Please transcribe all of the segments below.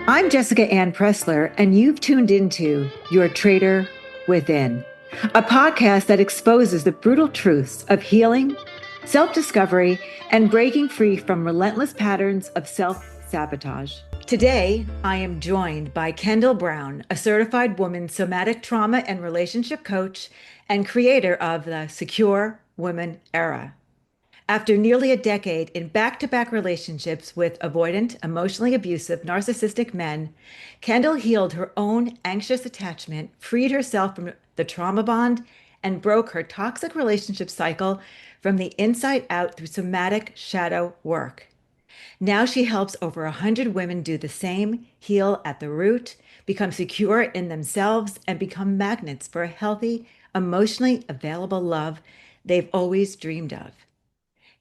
I'm Jessica Anne Pressler, and you've tuned into Your Traitor Within, a podcast that exposes the brutal truths of healing, self-discovery, and breaking free from relentless patterns of self-sabotage. Today, I am joined by Kendall Brown, a certified woman somatic trauma and relationship coach and creator of the Secure Woman Era. After nearly a decade in back-to-back relationships with avoidant, emotionally abusive, narcissistic men, Kendall healed her own anxious attachment, freed herself from the trauma bond, and broke her toxic relationship cycle from the inside out through somatic shadow work. Now she helps over 100 women do the same, heal at the root, become secure in themselves, and become magnets for a healthy, emotionally available love they've always dreamed of.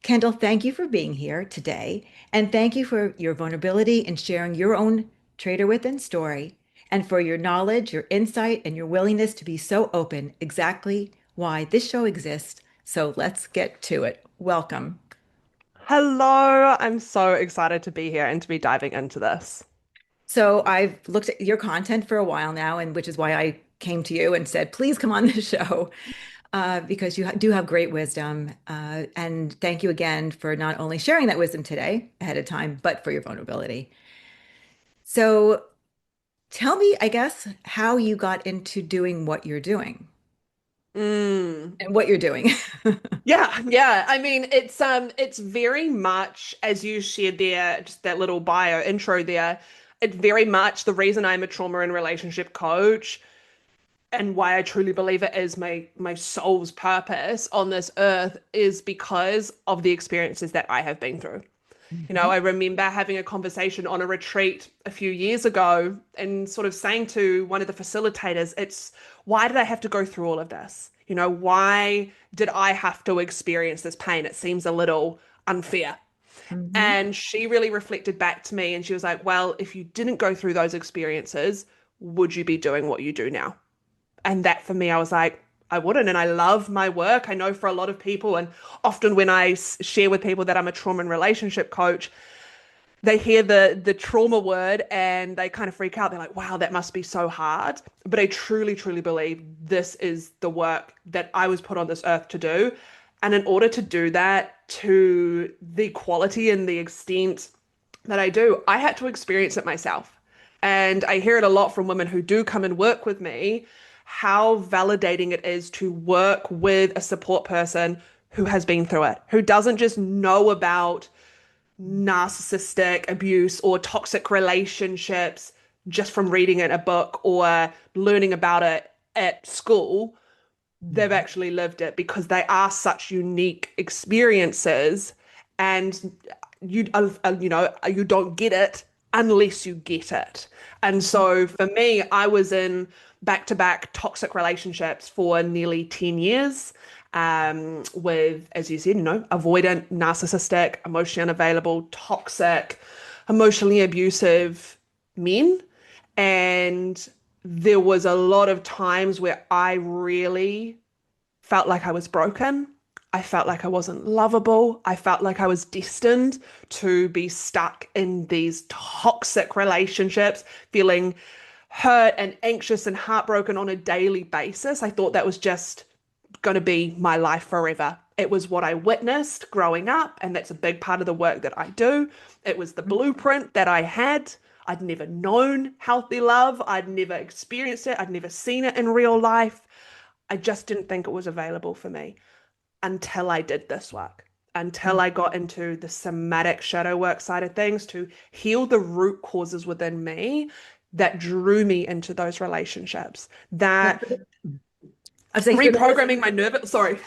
Kendall, thank you for being here today. And thank you for your vulnerability and sharing your own Traitor Within story, and for your knowledge, your insight, and your willingness to be so open, exactly why this show exists. So let's get to it. Welcome. Hello, I'm so excited to be here and to be diving into this. So I've looked at your content for a while now, and which is why I came to you and said, please come on the show. Because you do have great wisdom. And thank you again for not only sharing that wisdom today ahead of time, but for your vulnerability. So tell me, I guess, how you got into doing what you're doing Mm. and what you're doing. Yeah. I mean, it's very much as you shared there, just that little bio intro there. It's very much the reason I'm a trauma and relationship coach and why I truly believe it is my soul's purpose on this earth is because of the experiences that I have been through. Mhm. I remember having a conversation on a retreat a few years ago and sort of saying to one of the facilitators, it's why did I have to go through all of this? Why did I have to experience this pain? It seems a little unfair. Mhm. And she really reflected back to me and she was like, well, if you didn't go through those experiences, would you be doing what you do now? And that for me, I was like, I wouldn't. And I love my work. I know for a lot of people, and often when I share with people that I'm a trauma and relationship coach, they hear the trauma word and they kind of freak out. They're like, wow, that must be so hard. But I truly, truly believe this is the work that I was put on this earth to do. And in order to do that to the quality and the extent that I do, I had to experience it myself. And I hear it a lot from women who do come and work with me, how validating it is to work with a support person who has been through it, who doesn't just know about narcissistic abuse or toxic relationships just from reading it in a book or learning about it at school. They've Mhm. actually lived it because they are such unique experiences, and you don't get it unless you get it. And so for me, I was in back-to-back toxic relationships for nearly 10 years, with, as you said, avoidant, narcissistic, emotionally unavailable, toxic, emotionally abusive men. And there was a lot of times where I really felt like I was broken. I felt like I wasn't lovable. I felt like I was destined to be stuck in these toxic relationships, feeling hurt and anxious and heartbroken on a daily basis. I thought that was just going to be my life forever. It was what I witnessed growing up, and that's a big part of the work that I do. It was the blueprint that I had. I'd never known healthy love. I'd never experienced it. I'd never seen it in real life. I just didn't think it was available for me until I did this work, until I got into the somatic shadow work side of things to heal the root causes within me that drew me into those relationships, So, that I was saying for the reprogramming my nervous, sorry.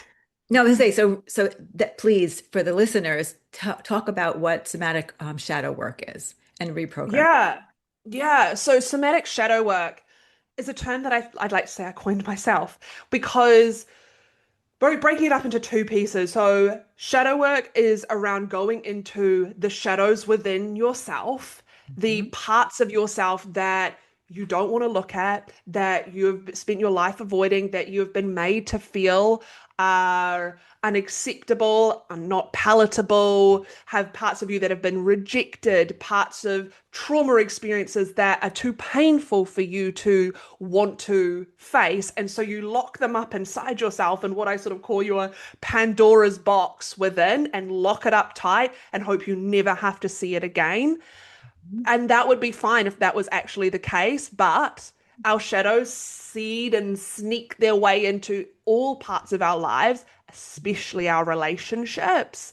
no, I was gonna say so that please for the listeners talk about what somatic shadow work is and reprogram. Yeah. Yeah. So somatic shadow work is a term that I'd like to say I coined myself because breaking it up into two pieces. So, shadow work is around going into the shadows within yourself, the Mhm. parts of yourself that you don't want to look at, that you've spent your life avoiding, that you've been made to feel are unacceptable, are not palatable, have parts of you that have been rejected, parts of trauma experiences that are too painful for you to want to face. And so you lock them up inside yourself in what I sort of call your Pandora's box within and lock it up tight and hope you never have to see it again. And that would be fine if that was actually the case, but our shadows seed and sneak their way into all parts of our lives, especially our relationships.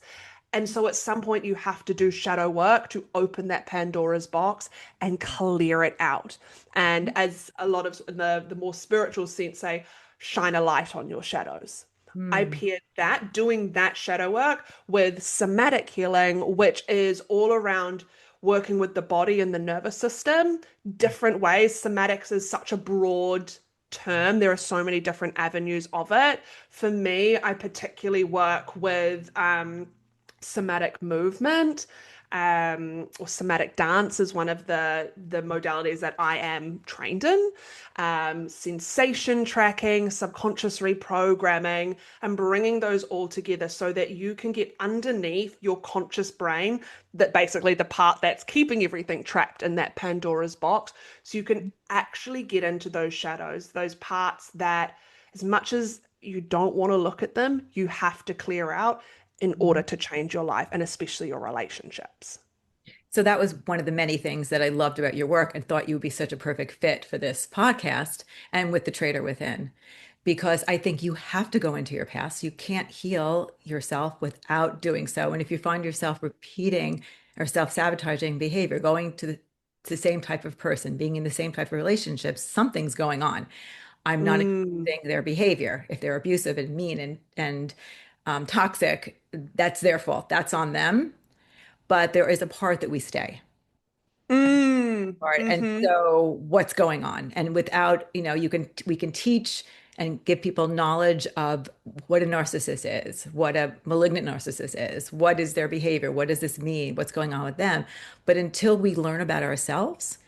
And so at some point, you have to do shadow work to open that Pandora's box and clear it out. And as a lot of the more spiritual sense say, shine a light on your shadows. I Hmm. paired that, doing that shadow work with somatic healing, which is all around working with the body and the nervous system, different ways. Somatics is such a broad term. There are so many different avenues of it. For me, I particularly work with somatic movement. Or somatic dance is one of the modalities that I am trained in. Sensation tracking, subconscious reprogramming, and bringing those all together so that you can get underneath your conscious brain, that basically the part that's keeping everything trapped in that Pandora's box, so you can actually get into those shadows, those parts that, as much as you don't want to look at them, you have to clear out in order to change your life and especially your relationships. So that was one of the many things that I loved about your work and thought you would be such a perfect fit for this podcast and with the Traitor Within, because I think you have to go into your past. You can't heal yourself without doing so. And if you find yourself repeating or self-sabotaging behavior, going to the same type of person, being in the same type of relationships, something's going on. I'm not Mm, excusing their behavior. If they're abusive and mean and toxic, that's their fault. That's on them. But there is a part that we stay part. And mm-hmm, so what's going on? And without, we can teach and give people knowledge of what a narcissist is, what a malignant narcissist is, what is their behavior, what does this mean, what's going on with them. But until we learn about ourselves,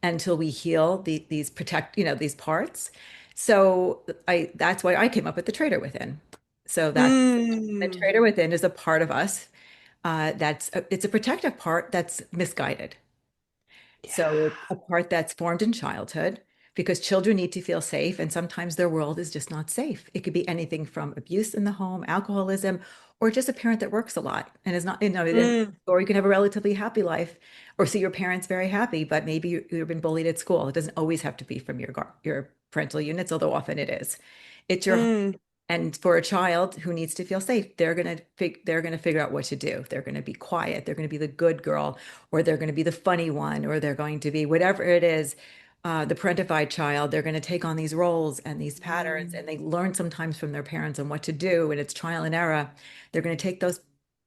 until we heal these protect, these parts. So that's why I came up with the Traitor Within. So that the mm. Traitor Within is a part of us it's a protective part that's misguided. Yeah. So it's a part that's formed in childhood because children need to feel safe, and sometimes their world is just not safe. It could be anything from abuse in the home, alcoholism, or just a parent that works a lot and is not, Mm, or you can have a relatively happy life or see your parents very happy, but maybe you've been bullied at school. It doesn't always have to be from your parental units, although often it is. It's your mm, and for a child who needs to feel safe, they're gonna figure out what to do. They're gonna be quiet. They're gonna be the good girl, or they're gonna be the funny one, or they're going to be whatever it is. The parentified child, they're going to take on these roles and these patterns, and mm, they learn sometimes from their parents on what to do, and it's trial and error. They're going to take those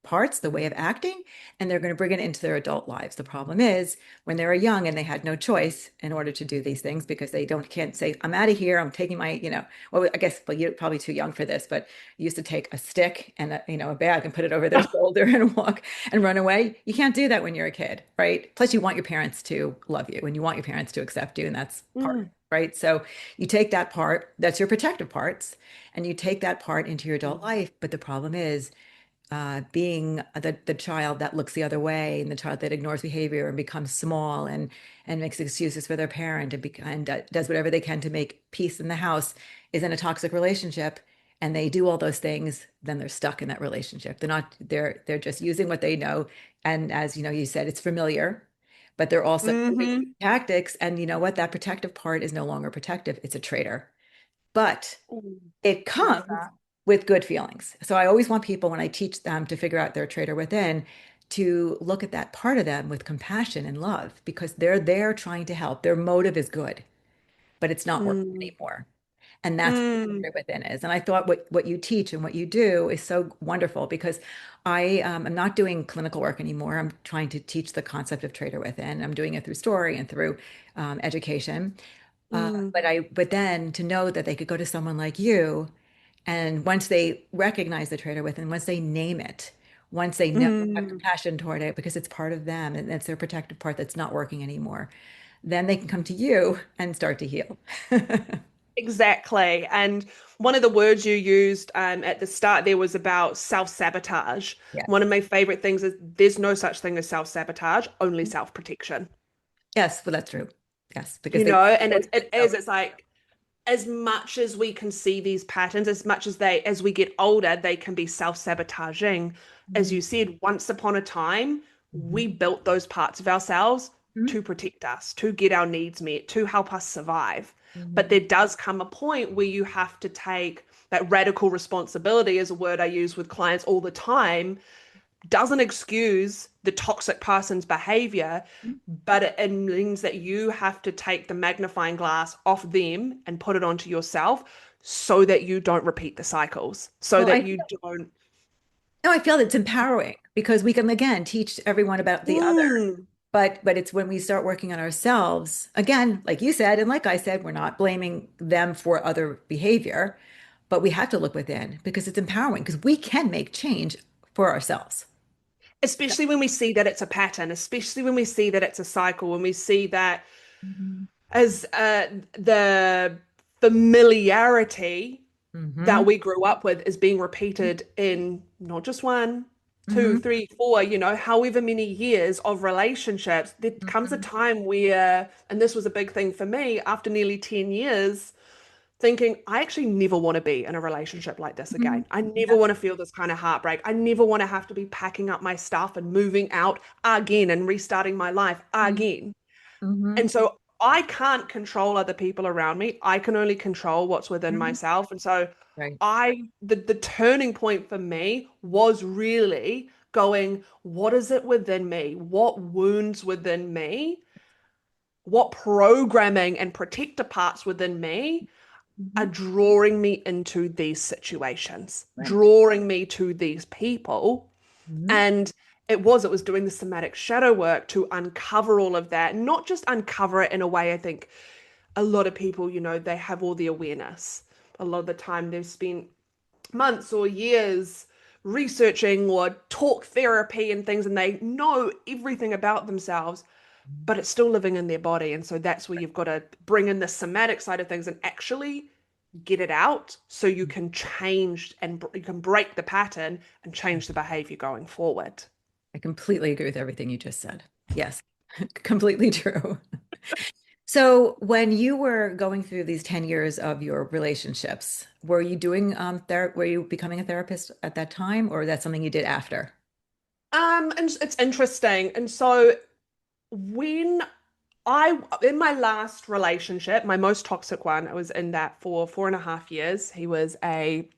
parts, the way of acting, and they're going to bring it into their adult lives. The problem is when they were young and they had no choice in order to do these things because they don't can't say, I'm out of here, I'm taking my, well, I guess, well, you're probably too young for this, but you used to take a stick and a bag and put it over their shoulder and walk and run away. You can't do that when you're a kid, right? Plus, you want your parents to love you and you want your parents to accept you, and that's part, mm, right? So you take that part, that's your protective parts, and you take that part into your adult mm, life. But the problem is being the child that looks the other way and the child that ignores behavior and becomes small and makes excuses for their parent and does whatever they can to make peace in the house is in a toxic relationship and they do all those things, then they're stuck in that relationship. They're just using what they know. And as you know, you said it's familiar, but they're also mm-hmm. tactics. And you know what? That protective part is no longer protective. It's a traitor. But Ooh, it love comes that. with good feelings. So I always want people when I teach them to figure out their traitor within to look at that part of them with compassion and love because they're there trying to help. Their motive is good, but it's not working Mm, anymore. And that's what the mm, traitor within is. And I thought what you teach and what you do is so wonderful because I am not doing clinical work anymore. I'm trying to teach the concept of traitor within. I'm doing it through story and through education. mm, But then to know that they could go to someone like you, and once they recognize the traitor within, once they name it, once they know have mm. compassion toward it because it's part of them and it's their protective part that's not working anymore, then they can come to you and start to heal. Exactly. And one of the words you used at the start there was about self-sabotage. Yeah. One of my favorite things is there's no such thing as self-sabotage, only self-protection. Yes, well, that's true. Yes, because You they know, and always it know. is, it's like as much as we can see these patterns, as much as as we get older, they can be self-sabotaging. As Mhm. you said, once upon a time, Mhm. we built those parts of ourselves Mhm. to protect us, to get our needs met, to help us survive. But Mhm. there does come a point where you have to take that radical responsibility, is a word I use with clients all the time, doesn't excuse the toxic person's behavior, but it means that you have to take the magnifying glass off them and put it onto yourself so that you don't repeat the cycles, so Well, that you don't. no, I feel it's empowering because we can again teach everyone about the other. Mm, But it's when we start working on ourselves, again, like you said, and like I said, we're not blaming them for other behavior, but we have to look within because it's empowering because we can make change for ourselves. especially when we see that it's a pattern, especially when we see that it's a cycle, when we see that Mhm. as the familiarity Hmm. that we grew up with is being repeated in not just one, two, Hmm. three, four, however many years of relationships, there comes a Hmm. time where, and this was a big thing for me after nearly 10 years, thinking, I actually never want to be in a relationship like this Hmm. again. I never Yeah. want to feel this kind of heartbreak. I never want to have to be packing up my stuff and moving out again and restarting my life again. Hmm. And so I can't control other people around me. I can only control what's within Hmm. myself. And so Right. the turning point for me was really going, what is it within me? What wounds within me? What programming and protector parts within me are Hmm. drawing me into these situations, Right. drawing me to these people? Hmm. And it was doing the somatic shadow work to uncover all of that, not just uncover it in a way. I think a lot of people, they have all the awareness. A lot of the time they've spent months or years researching or talk therapy and things, and they know everything about themselves, but it's still living in their body. And so that's where you've got to bring in the somatic side of things and actually get it out so you can change and you can break the pattern and change the behavior going forward. I completely agree with everything you just said. Yes, completely true. So when you were going through these 10 years of your relationships, were you doing were you becoming a therapist at that time, or that's something you did after? And it's interesting. And so when in my last relationship, my most toxic one, I was in that for 4.5 years. He was a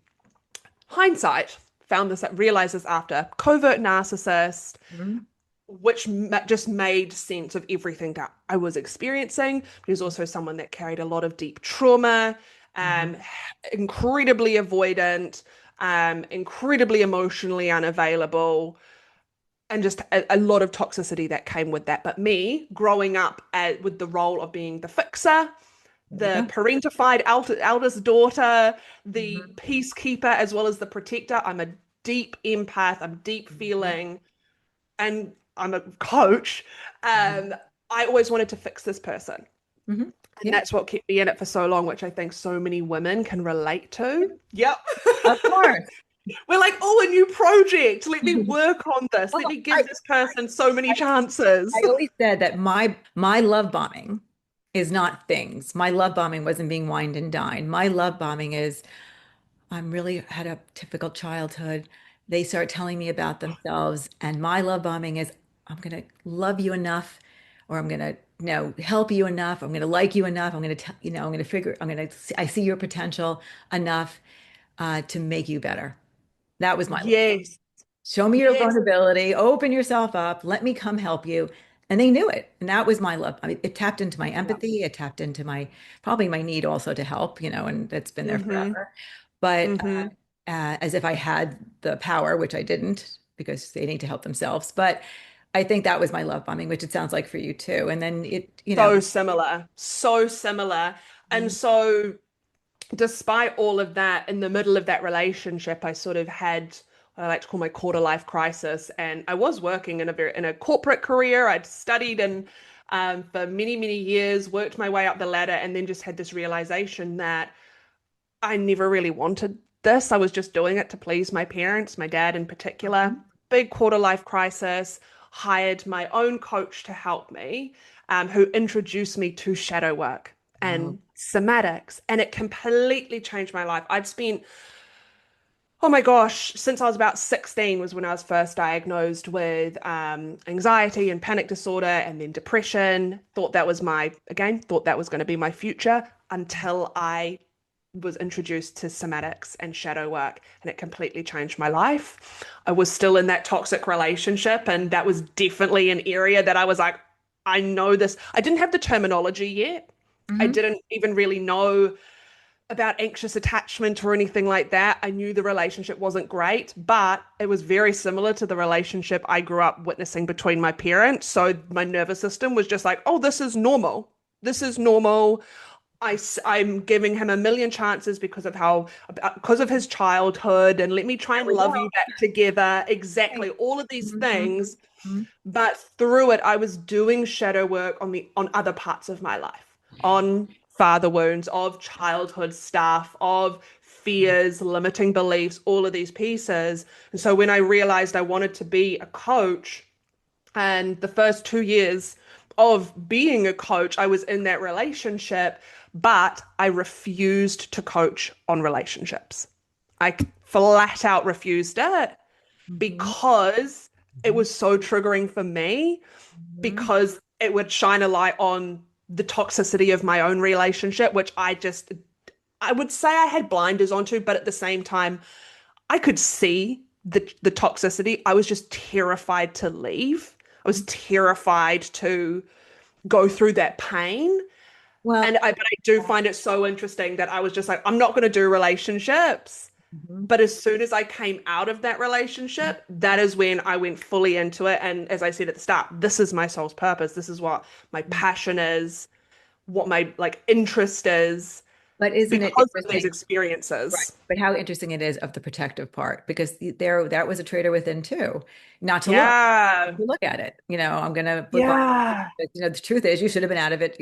hindsight, realized this after, covert narcissist, Mhm. which just made sense of everything that I was experiencing. He was also someone that carried a lot of deep trauma, Mhm. um, incredibly avoidant, incredibly emotionally unavailable, and just a lot of toxicity that came with that. But me growing up with the role of being the fixer, There we the go. parentified eldest daughter, the Mhm. peacekeeper, as well as the protector. I'm a deep empath, I'm deep Mhm. feeling, and I'm a coach. Mhm. Um, I always wanted to fix this person. Mhm. And Yeah, that's what kept me in it for so long, which I think so many women can relate to. Yep. of course. We're like, oh, a new project. Let me work on this. Let Well, me give this person so many chances. I always said that my love bombing is not things. My love bombing wasn't being wined and dined. My love bombing is I'm really had a difficult childhood. They start telling me about themselves, and my love bombing is I'm gonna love you enough, or I'm gonna help you enough. I'm gonna like you enough. I'm gonna tell I'm gonna figure. I see your potential enough to make you better. That was my love. Yes. Show me your Yes. vulnerability, open yourself up, let me come help you. And they knew it. And that was my love. I mean, it tapped into my Yeah. empathy. It tapped into my probably my need also to help, and it's been there Mm-hmm. forever. But Mm-hmm. as if I had the power, which I didn't, because they need to help themselves. But I think that was my love bombing, which it sounds like for you too. And then So similar. So similar. And Mhm. so despite all of that, in the middle of that relationship, I sort of had what I like to call my quarter life crisis. And I was working in a corporate career. I'd studied in for many, many years, worked my way up the ladder, and then just had this realization that I never really wanted this. I was just doing it to please my parents, my dad in particular. Mhm. Big quarter life crisis, hired my own coach to help me, who introduced me to shadow work Oh, and somatics. And it completely changed my life. I'd spent, oh my gosh, since I was about 16 was when I was first diagnosed with anxiety and panic disorder and then depression. Thought that was going to be my future until I was introduced to somatics and shadow work, and it completely changed my life. I was still in that toxic relationship, and that was definitely an area that I was like, I know this. I didn't have the terminology yet. I hmm. didn't even really know about anxious attachment or anything like that. I knew the relationship wasn't great, but it was very similar to the relationship I grew up witnessing between my parents. So my nervous system was just like, oh, this is normal. This is normal. I'm giving him a million chances because of his childhood, and let me try There and we love go. you back together. Right. Exactly. All of these Mhm. things. Mhm. But through it, I was doing shadow work on other parts of my life, on father wounds, of childhood stuff, of fears, limiting beliefs, all of these pieces. And so when I realized I wanted to be a coach, and the first 2 years of being a coach, I was in that relationship, but I refused to coach on relationships. I flat out refused it Mhm. because it Mhm. was so triggering for me, Mhm. because it would shine a light on the toxicity of my own relationship, which I would say I had blinders onto, but at the same time, I could see the toxicity. I was just terrified to leave. I was terrified to go through that pain. Well, But I do find it so interesting that I was just like, I'm not going to do relationships. mhm. But as soon as I came out of that relationship, that is when I went fully into it. And as I said at the start, this is my soul's purpose. This is what my passion is, what my like interest is, But isn't it because of these interesting? Right. experiences. But how interesting it is of the protective part, because there that was a traitor within too. Not to look, Yeah. to look at it. I'm gonna look like, Yeah. but, the truth is you should have been out of it,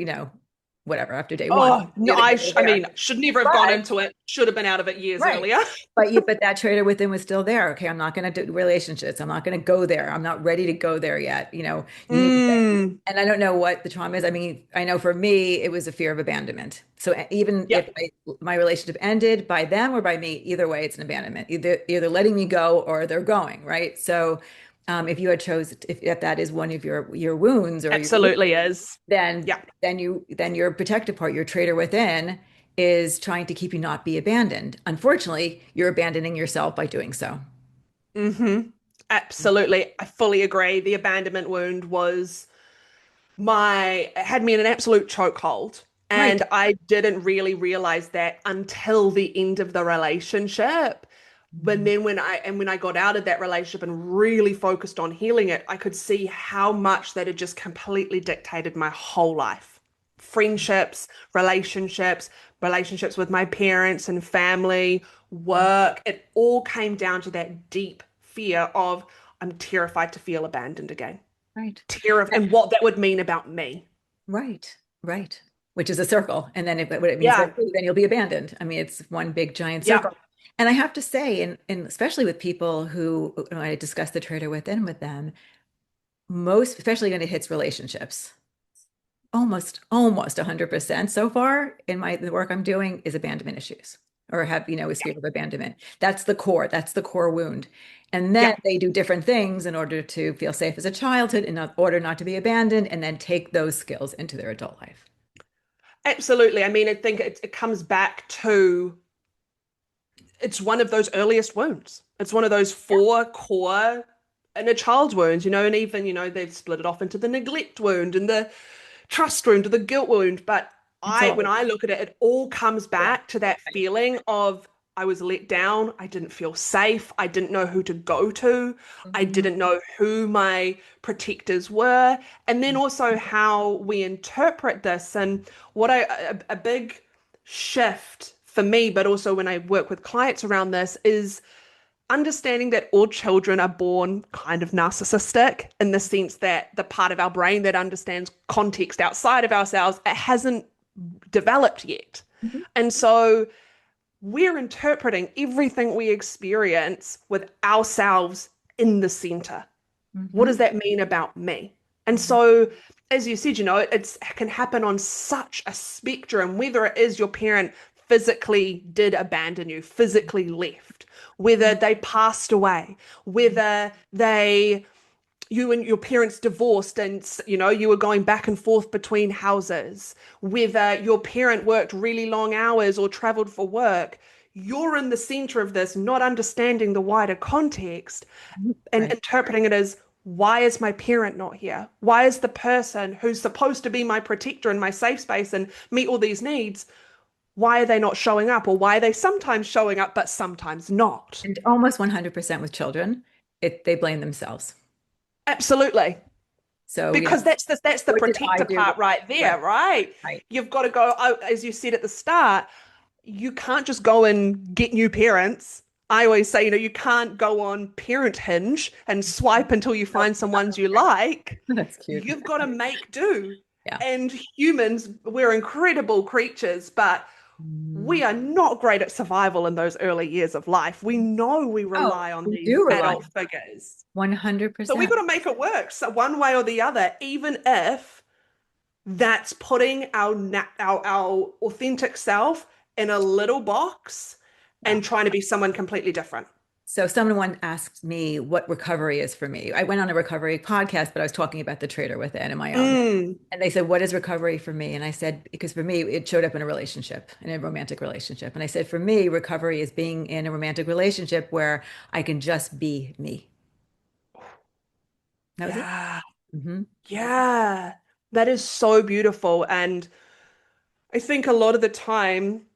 whatever, after day one. Oh, no, Neither here nor I there. mean, should never have gone But into it. Should have been out of it years right. earlier. But that traitor within was still there. Okay, I'm not going to do relationships. I'm not going to go there. I'm not ready to go there yet. You need to say, Mm. and I don't know what the trauma is. I mean, I know for me, it was a fear of abandonment. So even Yeah. if my relationship ended by them or by me, either way, it's an abandonment. Either letting me go or they're going, right? So if you had if that is one of your wounds or Absolutely is. then Yeah. then your protective part, your traitor within, is trying to keep you not be abandoned. Unfortunately, you're abandoning yourself by doing so. Absolutely. I fully agree. The abandonment wound had me in an absolute chokehold. Right. And I didn't really realize that until the end of the relationship. Mhm. When I got out of that relationship and really focused on healing it, I could see how much that had just completely dictated my whole life. Friendships, relationships, relationships with my parents and family, work. It all came down to that deep fear of I'm terrified to feel abandoned again. Right. And what that would mean about me. Right. Right. Which is a circle. And then what it means, Yeah. then you'll be abandoned. I mean, it's one big giant Yeah. circle. And I have to say, and especially with people who, when I discuss the traitor within with them, especially when it hits relationships, almost 100% so far in the work I'm doing is abandonment issues or is fear of abandonment. That's the core wound. And then Yeah. they do different things in order to feel safe as a childhood, in order not to be abandoned, and then take those skills into their adult life. Absolutely. I mean, I think it comes back to it's one of those earliest wounds. It's one of those Yeah, four core in a child's wounds, and even, they've split it off into the neglect wound and the trust wound or the guilt wound. But it's all when I look at it, it all comes yeah. back to that feeling of I was let down. I didn't feel safe. I didn't know who to go to. I Mhm. didn't know who my protectors were. And then also how we interpret this. And a big shift for me, but also when I work with clients around this, is understanding that all children are born kind of narcissistic in the sense that the part of our brain that understands context outside of ourselves, it hasn't developed yet. Mhm. And so we're interpreting everything we experience with ourselves in the center. What does Mhm. that mean about me? And Mhm. so, as you said, it can happen on such a spectrum, whether it is your parent physically did abandon you, physically left, whether they passed away, whether you and your parents divorced and you were going back and forth between houses, whether your parent worked really long hours or traveled for work. You're in the center of this, not understanding the wider context and Right. interpreting it as, why is my parent not here? Why is the person who's supposed to be my protector and my safe space and meet all these needs, why are they not showing up? Or why are they sometimes showing up but sometimes not? And almost 100% with children, they blame themselves. Absolutely. So, Because that's the what did I protector do? part right there, Right, right? right. You've got to go, oh, as you said at the start, you can't just go and get new parents. I always say, you can't go on Parent Hinge and swipe until you No, find some ones you like. that's cute. You've got to make do. Yeah. And humans, we're incredible creatures, but Mm. we are not great at survival in those early years of life. We know we Oh, rely on we these do rely adult figures. So we 100%. got to make it work. So one way or the other, even if that's putting our authentic self in a little box Yeah. and trying to be someone completely different. So someone asked me what recovery is for me. I went on a recovery podcast, but I was talking about the traitor within and my own. Mm, And they said, what is recovery for me? And I said, because for me, it showed up in a relationship, in a romantic relationship. And I said, for me, recovery is being in a romantic relationship where I can just be me. That was it. yeah, Hmm. yeah, that is so beautiful. And I think a lot of the time,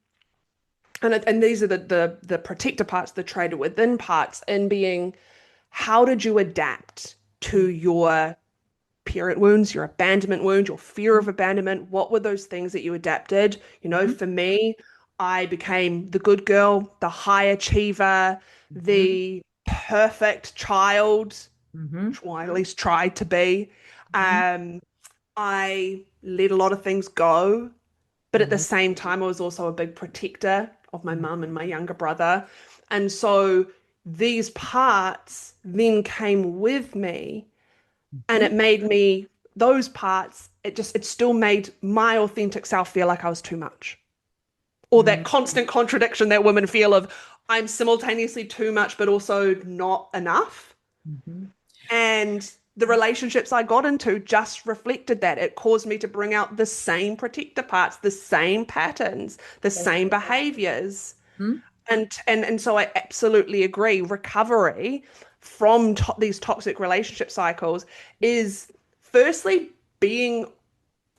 and these are the protector parts, the traitor within parts, in being, how did you adapt to your parent wounds, your abandonment wound, your fear of abandonment? What were those things that you adapted? Hmm. For me, I became the good girl, the high achiever, Hmm. the perfect child, Hmm. or I at least tried to be. Hmm. Um, I let a lot of things go, but at the Hmm. same time, I was also a big protector of my Hmm. mum and my younger brother. And so these parts then came with me and Hmm. it made me, those parts, it still made my authentic self feel like I was too much. Or that constant contradiction that women feel of, I'm simultaneously too much, but also not enough. Hmm. And the relationships I got into just reflected that. It caused me to bring out the same protector parts, the same patterns, the same behaviors. Hmm. And so I absolutely agree. Recovery from these toxic relationship cycles is firstly being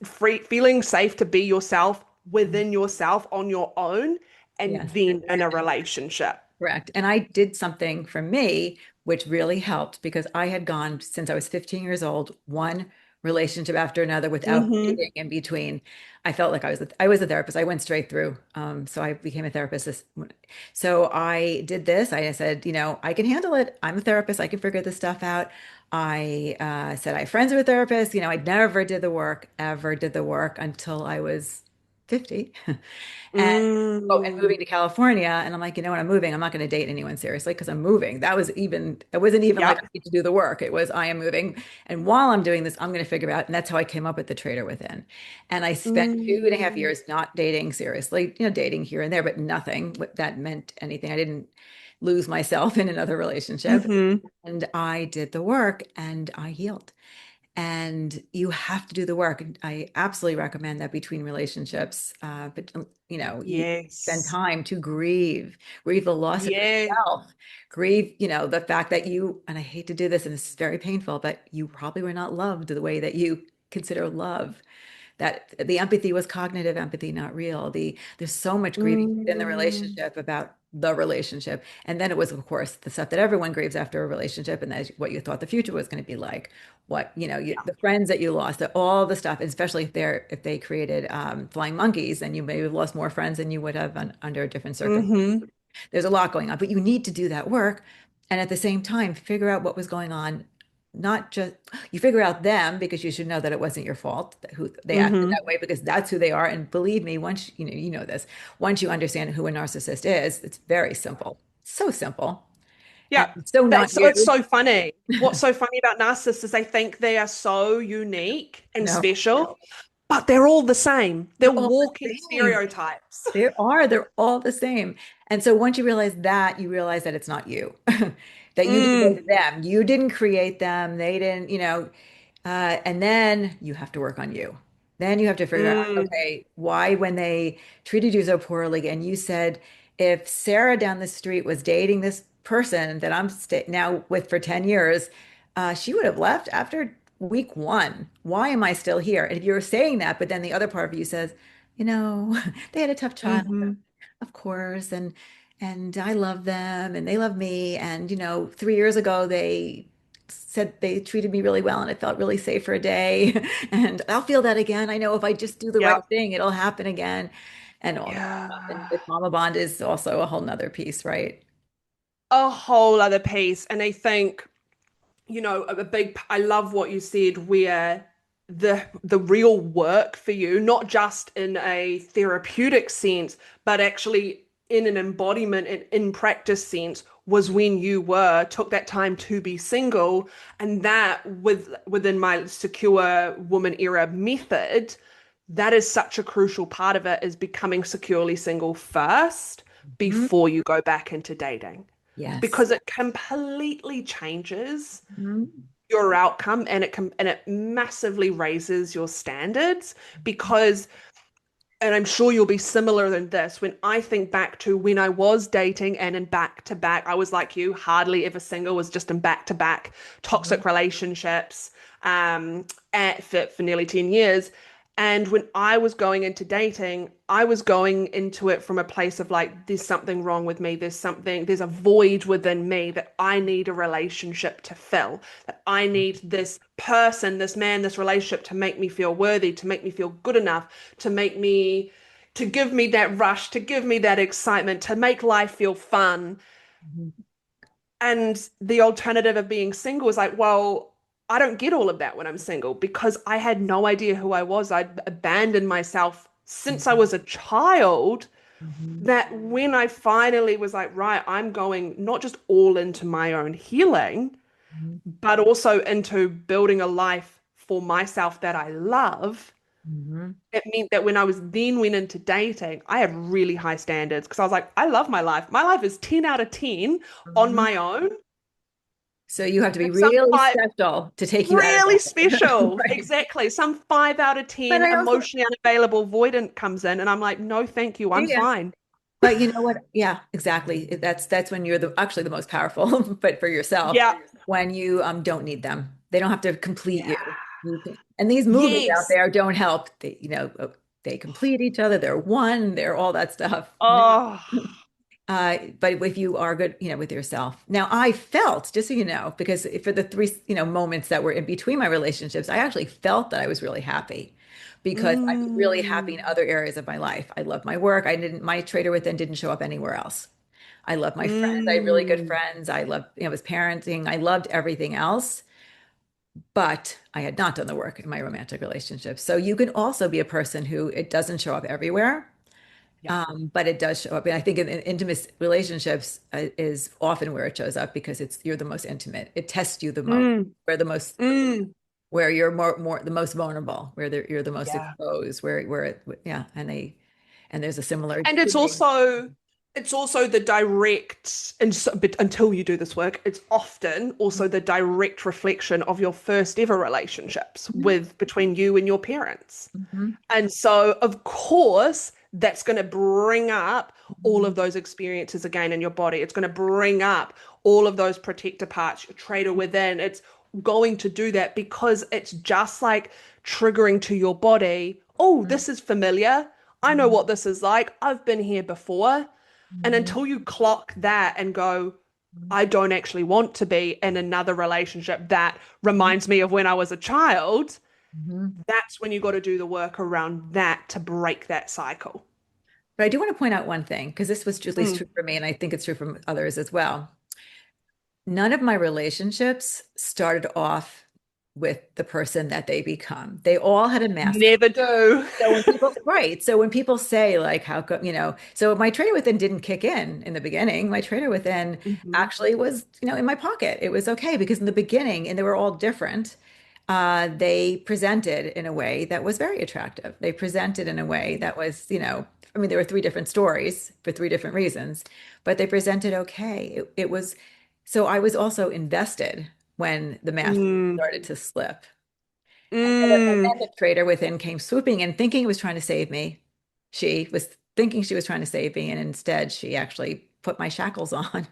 free, feeling safe to be yourself within yourself on your own, and Yes. then in a relationship. Correct. And I did something for me, which really helped because I had gone since I was 15 years old, one relationship after another without Mm-hmm. dating in between. I felt like I was a therapist. I went straight through. So I became a therapist. So I did this. I said, I can handle it. I'm a therapist. I can figure this stuff out. I said I have friends who are therapists. I never did the work, ever did the work until I was 50. And and Mm. moving to California. And I'm like, when I'm moving, I'm not going to date anyone seriously because I'm moving. It wasn't even like I Yep. need to do the work. It was, I am moving. And while I'm doing this, I'm going to figure out. And that's how I came up with the Traitor Within. And I spent 2.5 Mm. years not dating seriously, dating here and there, but nothing that meant anything. I didn't lose myself in another relationship. Mm-hmm. And I did the work and I healed. And you have to do the work. And I absolutely recommend that between relationships, but you spend Yes. time to grieve the loss of Yeah. yourself, grieve, the fact that and I hate to do this, and this is very painful, but you probably were not loved the way that you consider love. That the empathy was cognitive empathy, not real. There's so much grieving in the Mm. relationship about the relationship. And then it was, of course, the stuff that everyone grieves after a relationship, and that's what you thought the future was going to be like, what, the friends that you lost, all the stuff, especially if they created flying monkeys, then you may have lost more friends than you would have under different circumstances. Mm-hmm. There's a lot going on, but you need to do that work And at the same time, figure out what was going on. Not just you figure out them because you should know that it wasn't your fault that who they acted Mm-hmm. that way because that's who they are. And believe me, once you know this, once you understand who a narcissist is, it's very simple. So simple and Yeah. so not That's it's you. so funny. What's so funny about narcissists is they think they are so unique and No, special, but they're all the same. They're they're all the walking same. stereotypes. They're all the same. And so once you realize that, you realize that it's not you, that you didn't go to Mm, them. You didn't create them. They didn't, and then you have to work on you. Then you have to figure out, mm, okay, why when they treated you so poorly, and you said, if Sarah down the street was dating this person that I'm sta now with for 10 years, she would have left after week one. Why am I still here? And if you're saying that, but then the other part of you says, they had a tough childhood, mm-hmm. of course, and I love them and they love me. And 3 years ago they said they treated me really well and it felt really safe for a day. And I'll feel that again. I know if I just do the right Yeah. thing, it'll happen again. And all that stuff. And Yeah. with Mama Bond is also a whole nother piece, right? A whole other piece. And I think, I love what you said, where the real work for you, not just in a therapeutic sense, but actually in an embodiment and in practice sense, was when you took that time to be single. And that within my secure woman era method, that is such a crucial part of it, is becoming securely single first Mhm. before you go back into dating, Yes. because it completely changes Mhm. your outcome, and it massively raises your standards. Because, and I'm sure you'll be similar in this, when I think back to when I was dating and in back to back, I was like you, hardly ever single, was just in back to back Mhm. toxic relationships, for nearly 10 years. And when I was going into dating, I was going into it from a place of like, there's something wrong with me. There's a void within me that I need a relationship to fill, that I need this person, this man, this relationship to make me feel worthy, to make me feel good enough, to give me that rush, to give me that excitement, to make life feel fun. Mhm. And the alternative of being single is like, well, I don't get all of that when I'm single because I had no idea who I was. I'd abandoned myself since I Mhm. was a child. Mhm. That when I finally was like, right, I'm going not just all into my own healing, Mhm. but also into building a life for myself that I love. Mhm. It meant that when I was then went into dating, I had really high standards because I was like, I love my life. My life is 10 out of 10 on Mhm. my own. So you have to be And some really five special to take you out of really that. special. Right. Exactly. Some 5 out of But 10 I also, emotionally unavailable avoidant comes in, and I'm like, no, thank you. I'm yeah. fine. But you know what? Yeah, exactly. That's when you're the actually the most powerful, but for yourself, Yeah. when you don't need them. They don't have to complete Yeah. you. And these movies out Yes. there don't help. They complete each other. They're one. They're all that stuff. Oh, But if you are good, with yourself. Now, I felt, just so you know, because for the three, moments that were in between my relationships, I actually felt that I was really happy because I was really happy in mm, other areas of my life. I love my work. My Trader Within didn't show up anywhere else. I love my friends. I had really good mm, friends. I loved, it was parenting. I loved everything else, but I had not done the work in my romantic relationships. So you can also be a person who it doesn't show up everywhere, yeah. but it does show up. And I think in intimate relationships is often where it shows up because you're the most intimate. It tests you the most. Mm, Where the most, mm, where you're more the most vulnerable, where you're the most yeah. exposed, yeah, and there's a similar And feeling. it's also the direct, and so, but until you do this work, it's often also the direct reflection of your first ever relationships Mhm. with between you and your parents. Mhm. And so, of course, that's going to bring up all of Mhm. those experiences again in your body. It's going to bring up all of those protector parts, your traitor within. It's going to do that because it's just like triggering to your body. Oh, Mhm. this is familiar. I know what this is like. I've been here before. And Mhm. until you clock that and go, I don't actually want to be in another relationship that Mhm. reminds me of when I was a child, Mhm. that's when you got to do the work around that to break that cycle. But I do want to point out one thing because this was at least Mm, true for me, and I think it's true for others as well. None of my relationships started off with the person that they become. They all had a mask. Never do. So when people, right. So when people say like, how come, so my trader within didn't kick in the beginning. My trader within Mhm. actually was, in my pocket. It was okay because in the beginning, and they were all different, they presented in a way that was very attractive. They presented in a way that was, I mean, there were three different stories for three different reasons, but they presented okay. It was, so I was also invested when the mask Mm. started to slip. And Mm. then the traitor within came swooping in, thinking it was trying to save me. She was thinking she was trying to save me, and instead she actually put my shackles on,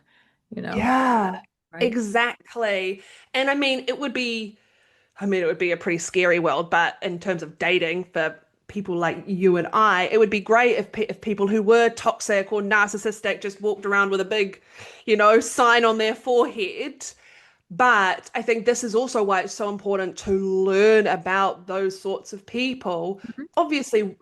you know? Yeah, Right. exactly. And I mean, it would be a pretty scary world, but in terms of dating for people like you and I, it would be great if people who were toxic or narcissistic just walked around with a big, sign on their forehead. But I think this is also why it's so important to learn about those sorts of people. Mhm. Obviously,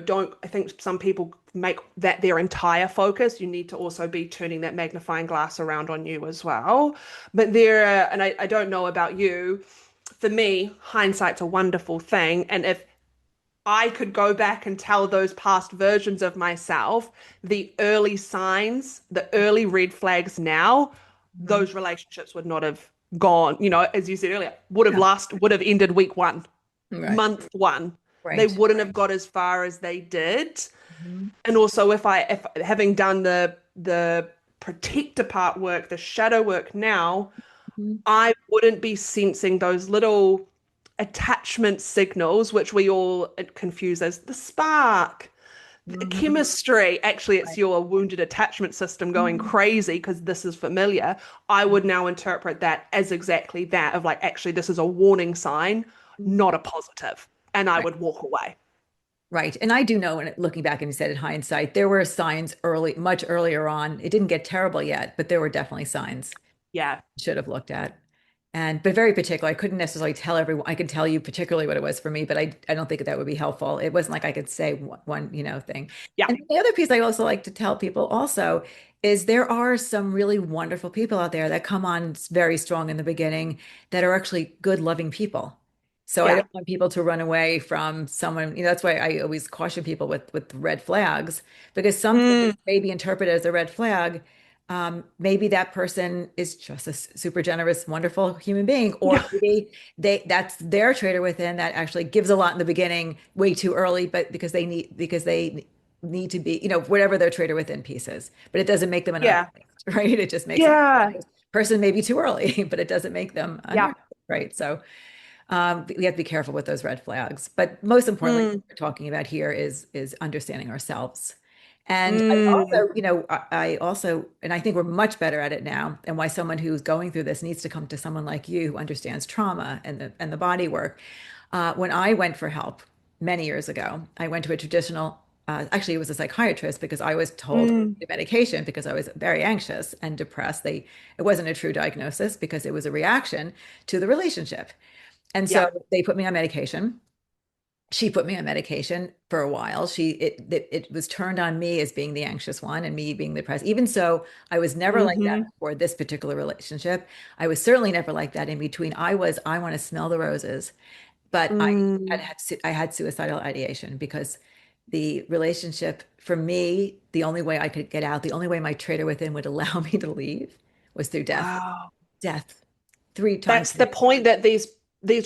don't, I think some people make that their entire focus. You need to also be turning that magnifying glass around on you as well. But and I don't know about you, for me, hindsight's a wonderful thing. And if I could go back and tell those past versions of myself the early signs, the early red flags now, Mhm. those relationships would not have gone, as you said earlier, Yeah. would have ended week one, Right. month one. They Right. wouldn't have got as far as they did. Mhm. And also if having done the protector part work, the shadow work now, Mhm. I wouldn't be sensing those little attachment signals, which we all confuse as the spark, the Mhm. chemistry. Actually, it's Right. your wounded attachment system going Mhm. crazy because this is familiar. I would now interpret that as exactly that of like, actually, this is a warning sign, Mhm. not a positive. And I Right. would walk away. Right. And I do know when looking back and you said in hindsight, there were signs early, much earlier on. It didn't get terrible yet, but there were definitely signs Yeah. should have looked at. And but very particular. I couldn't necessarily tell everyone. I could tell you particularly what it was for me, but I don't think that would be helpful. It wasn't like I could say one, thing. Yeah. And the other piece I also like to tell people also is there are some really wonderful people out there that come on very strong in the beginning that are actually good, loving people. So I Yeah. don't want people to run away from someone, that's why I always caution people with red flags, because something Mm. may be interpreted as a red flag, maybe that person is just a super generous, wonderful human being, or Yeah. maybe that's their trader within that actually gives a lot in the beginning, way too early, but because they need to be, whatever their trader within piece is. But it doesn't make them a Yeah. narcissist, right? It just makes them Yeah. person may be too early, but it doesn't make them a Yeah. narcissist, right? So we have to be careful with those red flags. But most importantly, what Mm. we're talking about here is understanding ourselves. And I Mm. also, and I think we're much better at it now, and why someone who's going through this needs to come to someone like you who understands trauma and the body work. When I went for help many years ago, I went to a traditional, actually, it was a psychiatrist because I was told Mm. the medication because I was very anxious and depressed. It wasn't a true diagnosis because it was a reaction to the relationship. And so Yeah. they put me on medication. She put me on medication for a while. It was turned on me as being the anxious one and me being the depressed. Even so, I was never like that Hmm. before this particular relationship. I was certainly never like that in between. I want to smell the roses, but Mm. I had suicidal ideation because the relationship for me, the only way I could get out, the only way my trader within would allow me to leave was through death. Wow. Death three times. That's the point that these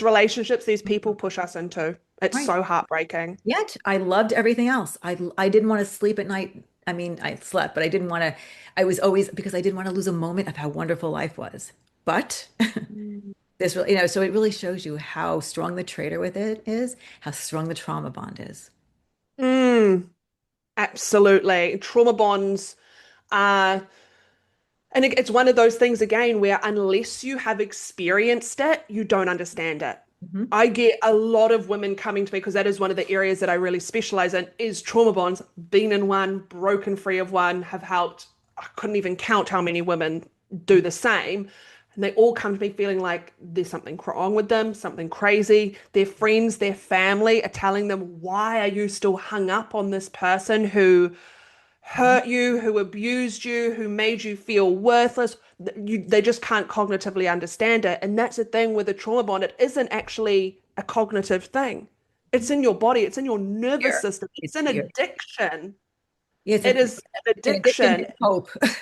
relationships, these people push us into. It's Right. so heartbreaking. Yet I loved everything else. I didn't want to sleep at night. I mean, I slept, but I didn't want to. I was always because I didn't want to lose a moment of how wonderful life was. But Mm. this really, so it really shows you how strong the traitor with it is, how strong the trauma bond is. Mm, absolutely. Trauma bonds are, and it's one of those things again where unless you have experienced it, you don't understand it. Mhm. I get a lot of women coming to me because that is one of the areas that I really specialize in is trauma bonds. Been in one, broken free of one, have helped. I couldn't even count how many women do the same. And they all come to me feeling like there's something wrong with them, something crazy. Their friends, their family are telling them, why are you still hung up on this person who hurt you, who abused you, who made you feel worthless. They just can't cognitively understand it. And that's the thing with a trauma bond. It isn't actually a cognitive thing. It's in your body, it's in your nervous Fear. system. It's It's an fear. addiction. It's It is an an addiction to addiction. hope. To hope.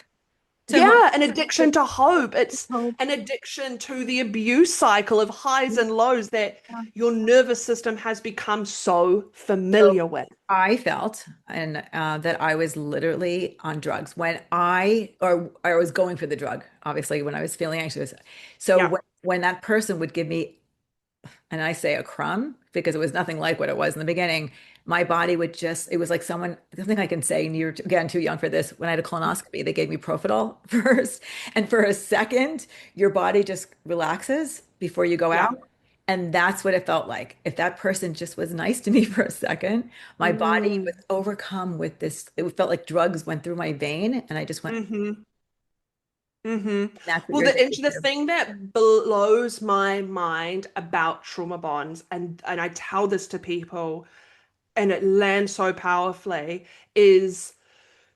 Yeah, an addiction to hope. It's Hope. an addiction to the abuse cycle of highs and lows that your nervous system has become so So familiar with. I felt and that I was literally on drugs when or I was going for the drug, obviously, when I was feeling anxious. So Yeah. when that person would give me, and I say a crumb because it was nothing like what it was in the beginning, my body would just, it was like someone, I don't think I can say, and you're again too young for this. When I had a colonoscopy, they gave me Profiterol first. And for a second, your body just relaxes before you go Yeah. out. And that's what it felt like. If that person just was nice to me for a second, my body Mm. was overcome with this. It felt like drugs went through my vein, and I just went, Mm-hmm. Mm-hmm. that's what Well, you're addicted the to. thing that blows my mind about trauma bonds, and I tell this to people, and it lands so powerfully, is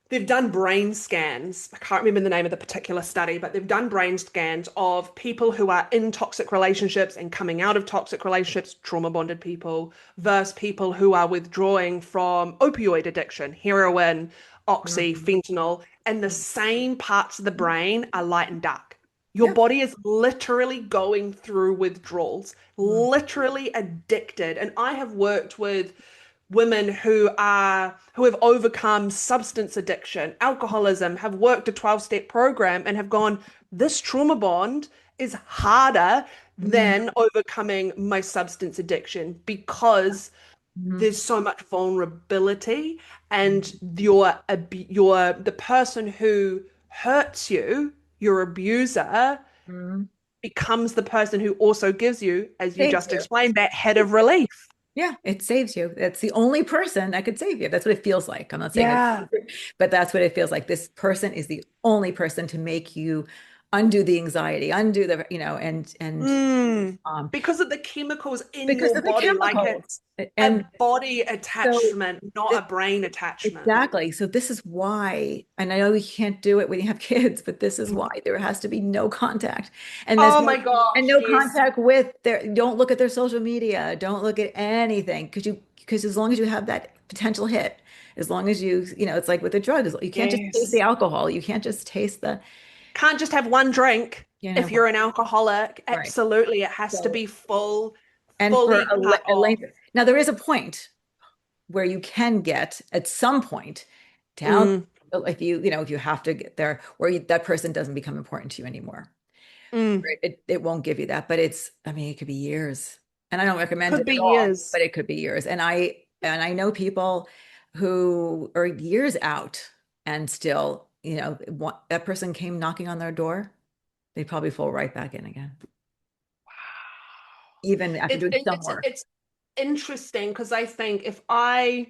they've done brain scans. I can't remember the name of the particular study, but they've done brain scans of people who are in toxic relationships and coming out of toxic relationships, trauma bonded people, versus people who are withdrawing from opioid addiction, heroin, oxy, Mhm. fentanyl, and the same parts of the brain are light and dark. Your Yeah. body is literally going through withdrawals, literally addicted. And I have worked with women who have overcome substance addiction, alcoholism, have worked a 12-step program and have gone, this trauma bond is harder Mhm. than overcoming my substance addiction because Mhm. there's so much vulnerability and Mhm. your the person who hurts you, your abuser, Mhm. becomes the person who also gives you, as you Saves just you. explained, that head of relief. Yeah, it saves you. That's the only person that could save you. That's what it feels like. I'm not saying it, Yeah. but that's what it feels like. This person is the only person to make you undo the anxiety, undo the, and Mm. um, Because of the chemicals in because your of the body, like chemicals. it's a And body so attachment, not this, a brain attachment. exactly. So this is why, and I know you can't do it when you have kids, but this is why there has to be no contact. And there's Oh no my and gosh, no yes. contact with their, don't look at their social media, don't look at anything. Because as long as you have that potential hit, as long as it's like with the drugs, you can't just taste the Yes. alcohol. You can't just taste the, Can't just have one drink you if know, you're an alcoholic. right. Absolutely. It has to So, be and for fully cut a off. length, now there is a point where you can get at some point down Mm, if you have to get there where that person doesn't become important to you anymore. mm. It won't give you that, but I mean, it could be years. And I don't recommend Could it be at all, years. but it could be years. And I know people who are years out and still, that person came knocking on their door, they probably fall right back in again, even after doing some work. It's interesting because I think if I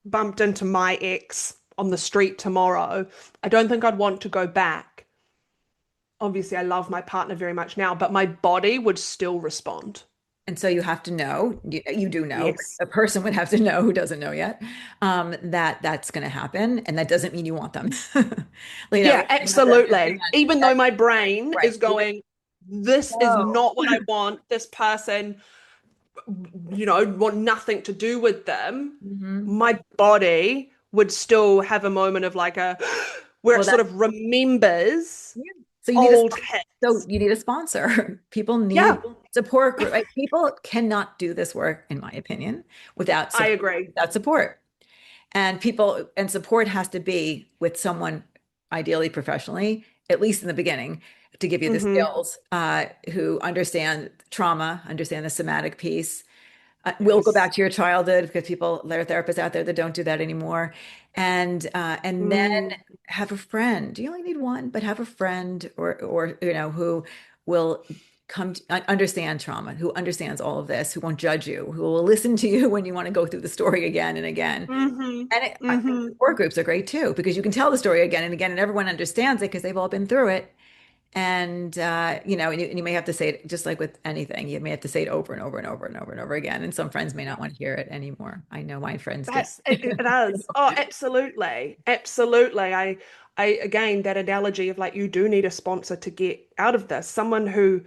bumped into my ex on the street tomorrow, I don't think I'd want to go back. Obviously, I love my partner very much now, but my body would still respond. And so you have to know, you do know, but Yes. a person would have to know who doesn't know yet, that that's going to happen. And that doesn't mean you want them. Yeah, absolutely. Even though That, my brain right. is going, this is No. not what I want. This person, want nothing to do with them. Mhm. My body would still have a moment of like where it Well, sort that's, of remembers yeah. So you need a, old so hits. you need a sponsor. People Yeah, need support group. Like, people cannot do this work, in my opinion, without I support, agree. without support. And support has to be with someone, ideally professionally, at least in the beginning, to give you the Hmm. skills, who understand trauma, understand the somatic piece. We'll go Yes. back to your childhood because there are therapists out there that don't do that anymore. And then Mm. have a friend. You only need one, but have a friend or who will understand trauma, who understands all of this, who won't judge you, who will listen to you when you want to go through the story again and again. Hmm. And I think Hmm. support groups are great too, because you can tell the story again and again, and everyone understands it because they've all been through it. And and you may have to say it just like with anything, you may have to say it over and over and over and over and over again. And some friends may not want to hear it anymore. I know my friends did. It is. Oh, absolutely. Absolutely. I again that analogy of like you do need a sponsor to get out of this. Someone who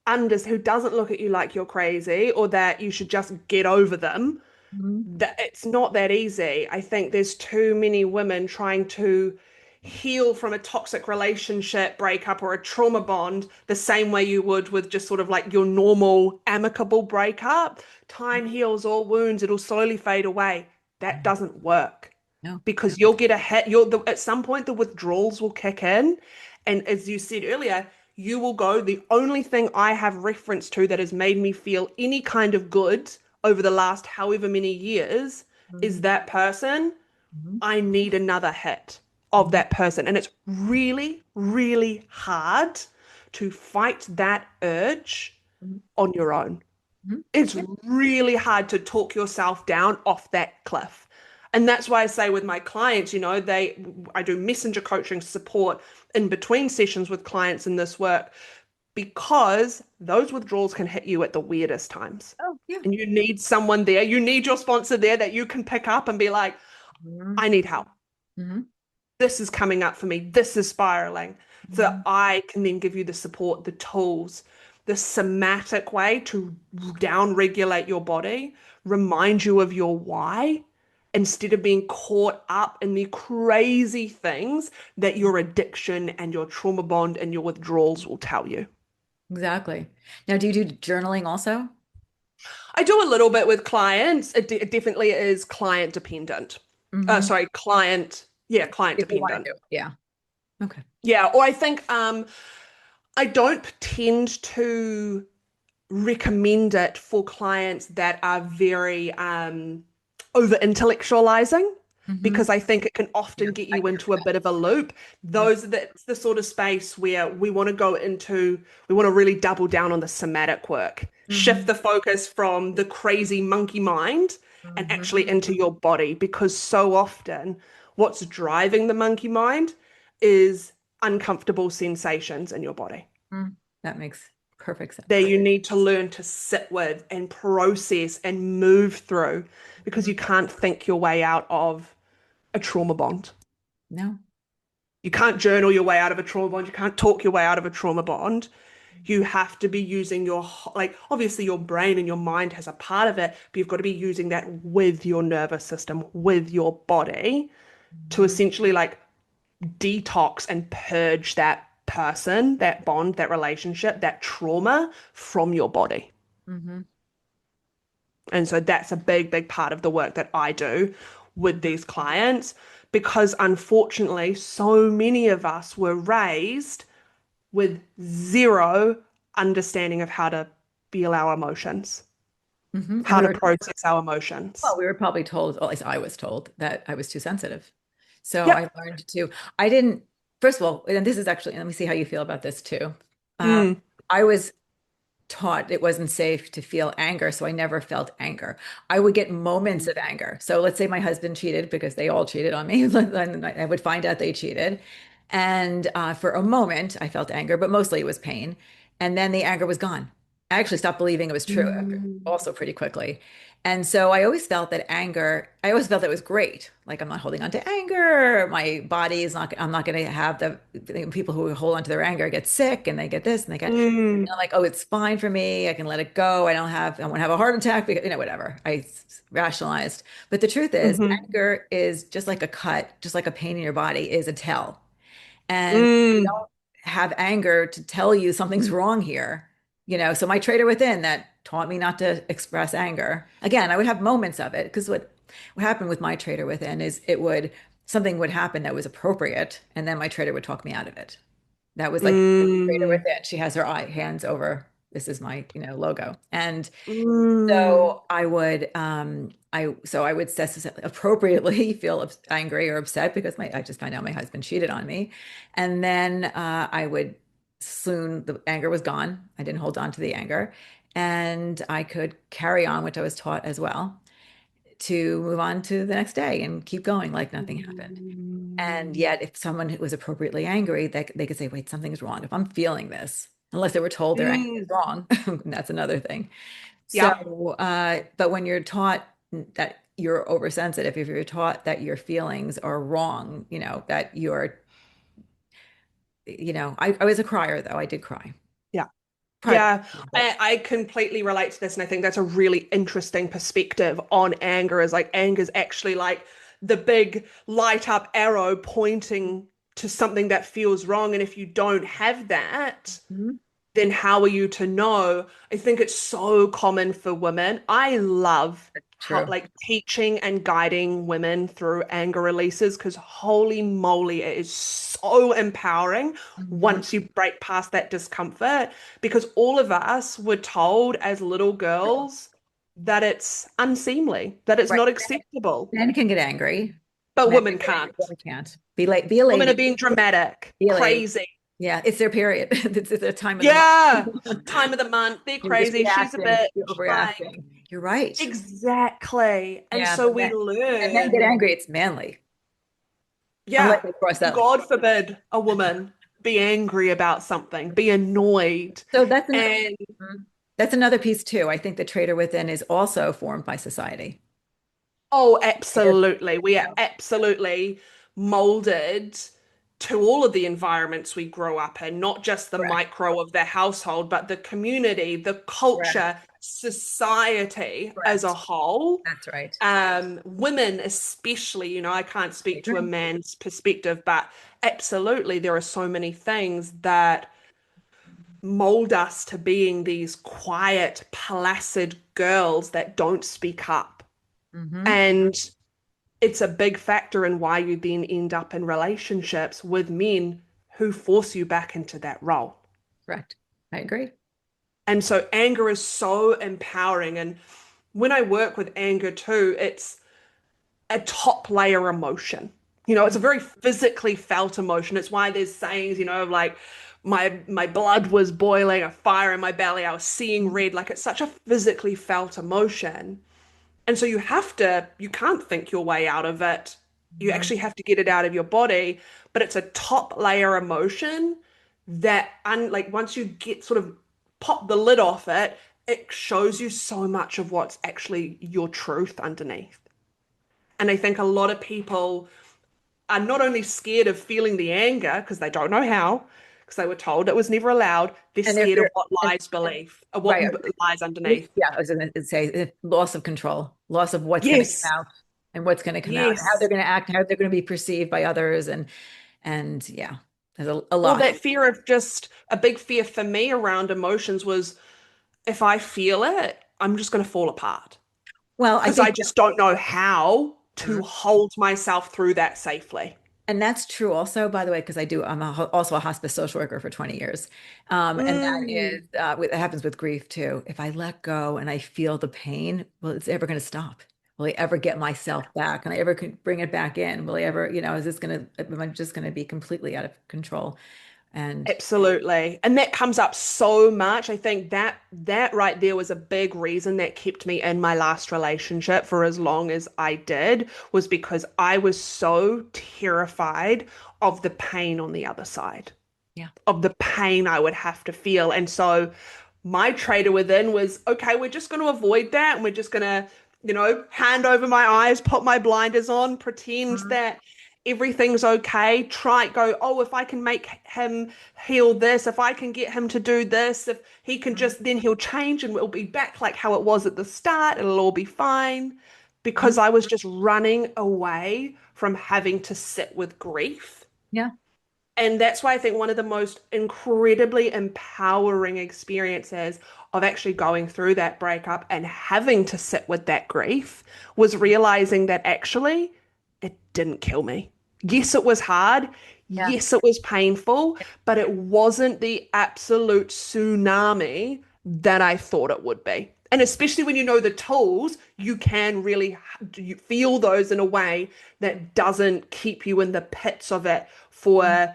doesn't look at you like you're crazy or that you should just get over them. Mhm. That it's not that easy. I think there's too many women trying to heal from a toxic relationship breakup or a trauma bond the same way you would with just sort of like your normal amicable breakup. Time heals all wounds, it'll slowly fade away. That doesn't work No. because you'll get a hit. At some point the withdrawals will kick in, and as you said earlier, you will go, the only thing I have reference to that has made me feel any kind of good over the last however many years is Mhm. that person. Mhm. I need another hit of Mhm. that person. And it's really, really hard to fight that urge Mhm. on your own. Mhm. It's Yep. really hard to talk yourself down off that cliff. And that's why I say with my clients, I do messenger coaching support in between sessions with clients in this work because those withdrawals can hit you at the weirdest times. Oh, yeah. And you need someone there. You need your sponsor there that you can pick up and be like, Mhm. I need help. Mhm. This is coming up for me. This is spiraling. So that Mhm. I can then give you the support, the tools, the somatic way to down regulate your body, remind you of your why, instead of being caught up in the crazy things that your addiction and your trauma bond and your withdrawals will tell you. Exactly. Now, do you do journaling also? I do a little bit with clients. It definitely is client dependent. Hmm. Sorry, client If they want to dependent. do it. Yeah. Okay. Yeah, or I think I don't tend to recommend it for clients that are very over intellectualizing Hmm. because I think it can Yeah, often get I you hear into a bit of a loop. that. That's the sort of space where we want to really double down on the somatic work, shift Hmm. the focus from the crazy monkey mind and actually Hmm. into your body because so often what's driving the monkey mind is uncomfortable sensations in your body That makes perfect sense. that you need to learn to sit with and process and move through because Mhm. you can't think your way out of a trauma bond. No. You can't journal your way out of a trauma bond. You can't talk your way out of a trauma bond. You have to be using like, obviously, your brain and your mind has a part of it, but you've got to be using that with your nervous system, with your body to Mhm. essentially like detox and purge that person, that bond, that relationship, that trauma from your body. Hmm. And so that's a big, big part of the work that I do with these clients because unfortunately, so many of us were raised with zero understanding of how to feel our emotions, And how to process our well, emotions. we were probably told, or at least I was told, that I was too sensitive. So I Yep. learned to, I didn't, first of all, and this is actually, let me see how you feel about this too. Um, Mm. I was taught it wasn't safe to feel anger, so I never felt anger. I would get moments of anger. So let's say my husband cheated because they all cheated on me, and I would find out they cheated. And for a moment, I felt anger, but mostly it was pain. And then the anger was gone. I actually stopped believing it was true Mm. also pretty quickly. And so I always felt that anger, I always felt it was great. Like I'm not holding on to anger. My body is not, I'm not going to have the people who hold on to their anger get sick and they get this and they get, Mm. and I'm like, oh, it's fine for me. I can let it go. I won't have a heart attack because, whatever. Rationalized. But the truth is, Hmm. anger is just like a cut, just like a pain in your body is a tell. And you Mm. don't have anger to tell you something's wrong here. So my traitor within that taught me not to express anger. Again, I would have moments of it because what happened with my traitor within is something would happen that was appropriate, and then my traitor would talk me out of it. That was like the traitor Mm. within. She has her hands over, this is my, logo. And Mm. so I would appropriately feel angry or upset because I just found out my husband cheated on me, and then I would soon the anger was gone. I didn't hold on to the anger, and I could carry on, which I was taught as well. to move on to the next day and keep going like nothing happened. And Mm. yet, if someone who was appropriately angry, they could say, wait, something's wrong. If I'm feeling this, unless they were told their anger is Mm. wrong, that's another thing. Yep. So, but when you're taught that you're oversensitive, if you're taught that your feelings are wrong, that you're, I was a crier though. I did cry Yeah. privately, Yeah, but I completely relate to this, and I think that's a really interesting perspective on anger. Is like anger is actually like the big light up arrow pointing to something that feels wrong, and if you don't have that, Mhm. then how are you to know? I think it's so common for women. I love how True. like teaching and guiding women through anger releases because holy moly, it is so empowering Mhm. once you break past that discomfort because all of us were told as little girls that it's unseemly, that it's Right. not acceptable, Men can get angry. but Men women can get angry. can't. Women can't. Be late. Be a Women are lady. being dramatic, Be a lady. crazy. Yeah, it's their period. It's their time of the Yeah, month. time of the month. They're You're just crazy. She's a reacting. bitch. You're Like, overreacting. You're right. exactly. And Yeah, so but we men get learn, angry. It's manly. Unless yeah, they cross that line. God forbid a woman be angry about something, be annoyed. So And that's another piece too. I think the traitor within is also formed by society. oh, It is- absolutely. We are absolutely molded to all of the environments we grow up in, not just the Correct. micro of the household, but the community, the Correct. culture, society as a Correct. whole. That's right. Women especially, I can't I speak to a agree. man's perspective, but absolutely there are so many things that mold us to being these quiet, placid girls that don't speak up. Hmm. And it's a big factor in why you then end up in relationships with men who force you back into that role. Correct. I agree. And so anger is so empowering. And when I work with anger too, it's a top layer emotion. It's a very physically felt emotion. It's why there's sayings, like my blood was boiling, a fire in my belly, I was seeing red. Like it's such a physically felt emotion. And so you can't think your way out of it. You Mhm. actually have to get it out of your body, but it's a top layer emotion that like once you get sort of pop the lid off it, it shows you so much of what's actually your truth underneath. And I think a lot of people are not only scared of feeling the anger because they don't know how, because they were told it was never allowed, they're And they're scared of fear, what and lies believe, or what right. lies underneath. Yeah, I was going to say loss of control, loss of what's going to come Yes, out and what's going to come out, how they're yes. going to act, how they're going to be perceived by others, and yeah, there's a Well, lot. that fear of just a big fear for me around emotions was if I feel it, I'm just going to fall apart Well, I because think, I just don't know how to hold myself through that safely. and that's true also, by the way, because also a hospice social worker for 20 years. And that Mm. is, it happens with grief too. If I let go and I feel the pain, well, it's ever going to stop. Will I ever get myself back? Can I ever bring it back in? Will I ever, is this going to, am I just going to be completely out of control? And Absolutely. And that comes up so much. I think that right there was a big reason that kept me in my last relationship for as long as I did was because I was so terrified of the pain on the other side, yeah. of the pain I would have to feel. And so my trader within was, okay, we're just going to avoid that. And we're just going to, hand over my eyes, put my blinders on, pretend Mhm. that everything's okay. Go, oh, if I can make him heal this, if I can get him to do this, if he can Mhm. just, then he'll change and we'll be back like how it was at the start. It'll all be fine. Because Mhm. I was just running away from having to sit with grief. Yeah. And that's why I think one of the most incredibly empowering experiences of actually going through that breakup and having to sit with that grief was realizing that actually it didn't kill me. Yes, it was hard. Yeah. Yes, it was painful, but it wasn't the absolute tsunami that I thought it would be. And especially when you know the tools, you can really you feel those in a way that doesn't keep you in the pits of it for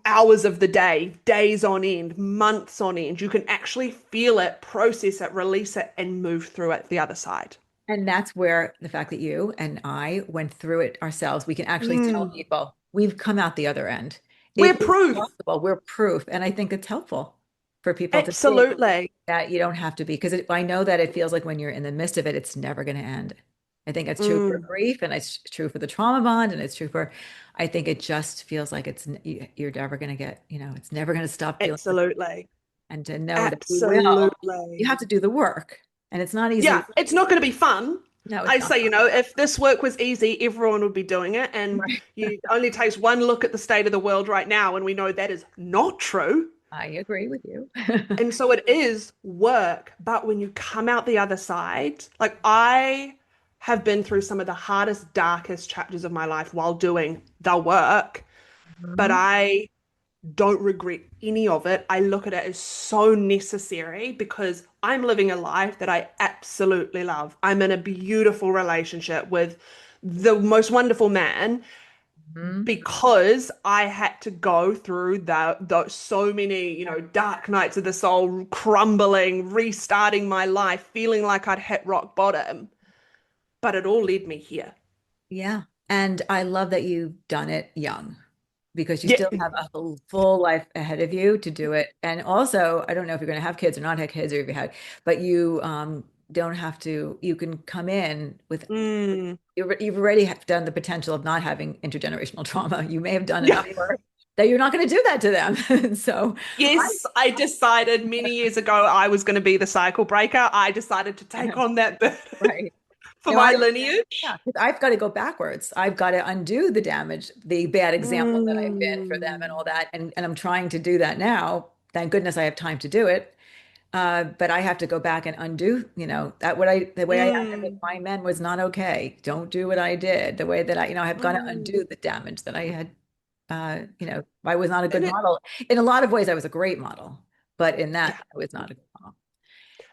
hours of the day, days on end, months on end. You can actually feel it, process it, release it, and move through it the other side. And that's where the fact that you and I went through it ourselves, we can actually tell Mm. people we've come out the other end. We're It is proof. possible. We're proof. And I think it's helpful for people to see Absolutely. that you don't have to be, because I know that it feels like when you're in the midst of it, it's never going to end. I think it's true for Mm. grief, and it's true for the trauma bond, and it's true for, I think it just feels like you're never going to get, it's never going to stop feeling, Absolutely. and to know that you will, you Absolutely. have to do the work. And it's not easy. Yeah, it's not going to be fun. No, it's I not. say, if this work was easy, everyone would be doing it. And Right. you only takes one look at the state of the world right now, and we know that is not true. I agree with you. And so it is work. But when you come out the other side, like I have been through some of the hardest, darkest chapters of my life while doing the work, but Mhm. I don't regret any of it. I look at it as so necessary because I'm living a life that I absolutely love. I'm in a beautiful relationship with the most wonderful man Mhm. because I had to go through those so many, dark nights of the soul, crumbling, restarting my life, feeling like I'd hit rock bottom. But it all led me here. Yeah. And I love that you've done it young, because you Yeah. still have a full life ahead of you to do it. And also, I don't know if you're going to have kids or not have kids, or if you had, but you don't have to, you can come in with, Mm. you've already have done the potential of not having intergenerational trauma. You may have done Yeah. enough work that you're not going to do that to them. So, Yes, I decided many years ago I was going to be the cycle breaker. I decided to take on that burden right. for No, I my lineage. Yeah, because I've got to go backwards. I've got to undo the damage, the bad example that I've been for them and Mm. all that. And I'm trying to do that now. Thank goodness I have time to do it. But I have to go back and undo, the way I acted with Mm. my men was not okay. Don't do what I did. The way that I've got to Mm. undo the damage that I had. I was not a good And it, model. In a lot of ways, I was a great model, but in yeah, that, I was not a good model.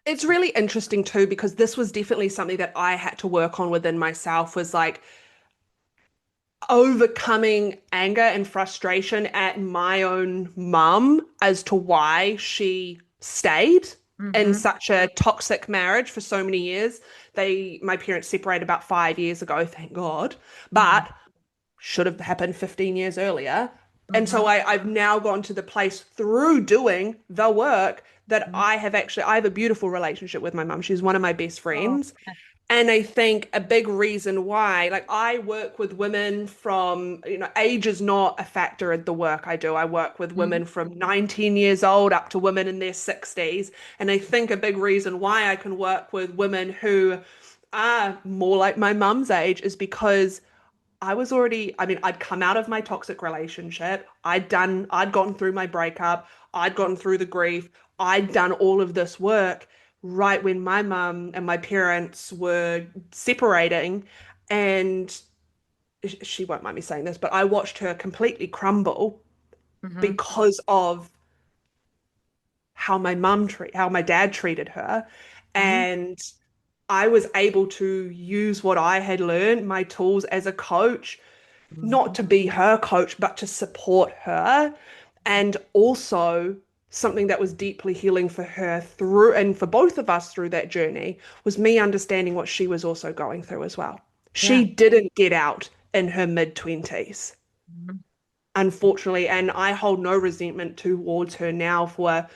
it's really interesting too because this was definitely something that I had to work on within myself was like overcoming anger and frustration at my own mum as to why she stayed in Hmm. such a toxic marriage for so many years. My parents separated about 5 years ago, thank God, Hmm. but should have happened 15 years earlier. And so Hmm. I've now gone to the place through doing the work that I have a beautiful relationship with my mum. She's one of my best Oh, friends. And I think a big reason why, like I work with women from, age is not a factor in the work I do. I work with mhm. women from 19 years old up to women in their 60s. And I think a big reason why I can work with women who are more like my mum's age is because I mean, I'd come out of my toxic relationship. I'd gone through my breakup. I'd gotten through the grief. I'd done all of this work right when my mum and my parents were separating. And she won't mind me saying this, but I watched her completely crumble Mhm. because of how my dad treated her. Mhm. And I was able to use what I had learned, my tools as a coach, not Mhm. to be her coach, but to support her. And also, something that was deeply healing for her through, and for both of us through that journey, was me understanding what she was also going through as well. Yeah. She didn't get out in her mid-20s, Mhm. unfortunately, and I hold no resentment towards her now for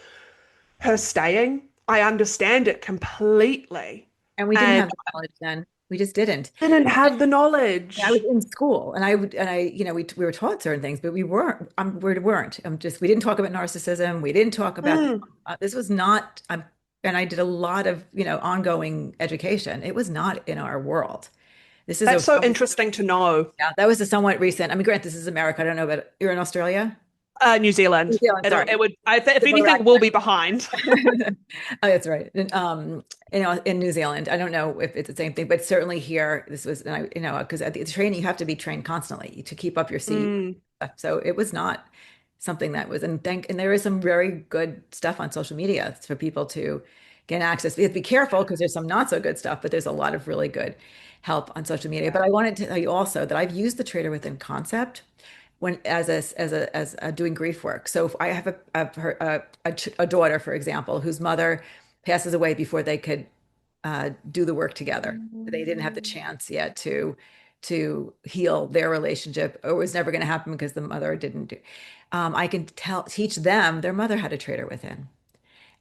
her staying. I understand it completely And we didn't and have the knowledge then. We just didn't. didn't have the I was knowledge. in school, and we were taught certain things, but we weren't. We didn't talk about narcissism. We didn't talk about Mm. this was not. And I did a lot of, ongoing education. It was not in our world. This is That's a so interesting to know. Yeah, that was a somewhat recent. I mean, grant this is America. I don't know, but you're in Australia. New New Zealand. Zealand, sorry. It would, if Similar anything, we'll be behind. Oh, that's right. And, in New Zealand, I don't know if it's the same thing, but certainly here, this was, and because at the training, you have to be trained constantly to keep up your seat. Mm. So it was not something that was, and there is some very good stuff on social media for people to get access. You have to be careful because there's some not so good stuff, but there's a lot of really good help on social media. But I wanted to tell you also that I've used the Traitor Within concept when as doing grief work. So if I have a daughter, for example, whose mother passes away before they could do the work together. They didn't have the Mm. chance yet to heal their relationship, or it was never going to happen because the mother didn't do. I can teach them their mother had a traitor within,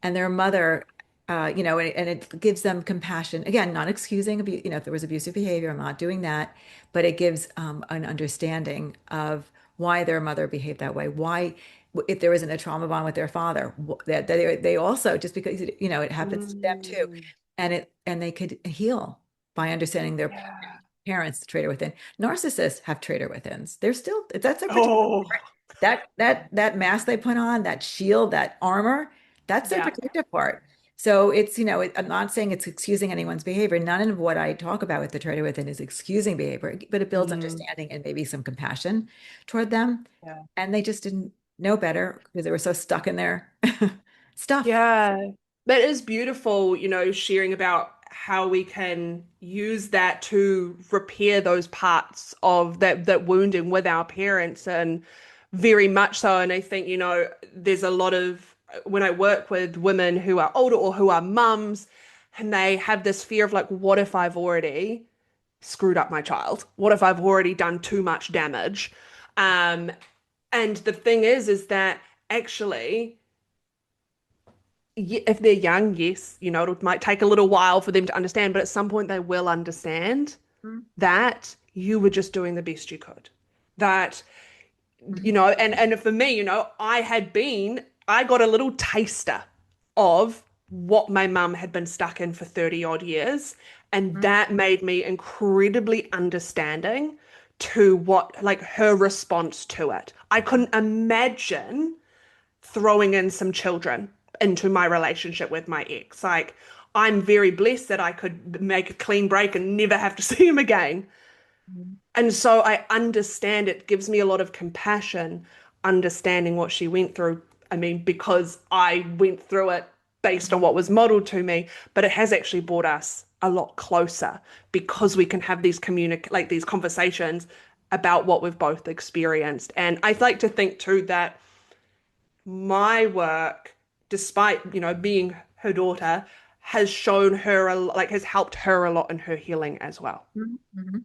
and their mother, and it gives them compassion. Again, not excusing abuse, if there was abusive behavior, I'm not doing that, but it gives an understanding of why their mother behaved that way, why, if there isn't a trauma bond with their father, that they also, just because, it happens to them too, Mm. and they could heal by understanding their Yeah. parents, the traitor within. Narcissists have traitor withins. They're still, that's their protective Oh, part. That mask they put on, that shield, that armor, that's their yeah. protective part. So it's, I'm not saying it's excusing anyone's behavior. None of what I talk about with the traitor within is excusing behavior, but it builds Mm. understanding and maybe some compassion toward them. Yeah. And they just didn't know better because they were so stuck in their stuff. Yeah, that is beautiful, sharing about how we can use that to repair those parts of that wounding with our parents, and very much so. And I think, there's a lot of when I work with women who are older or who are mums, and they have this fear of like, what if I've already screwed up my child? What if I've already done too much damage? Um, and the thing is that actually if they're young, yes, it might take a little while for them to understand, but at some point they will understand that you were just doing the best you could. That, Mhm. and for me, I got a little taster of what my mum had been stuck in for 30 odd years. And Mhm. that made me incredibly understanding to what, like her response to it. I couldn't imagine throwing in some children into my relationship with my ex. Like, I'm very blessed that I could make a clean break and never have to see him again. Mhm. And so I understand it gives me a lot of compassion, understanding what she went through. I mean, because I went through it based on what was modeled to me, but it has actually brought us a lot closer because we can have these conversations about what we've both experienced. And I like to think too that my work, despite, being her daughter, has shown her has helped her a lot in her healing as well. Mhm. Mhm.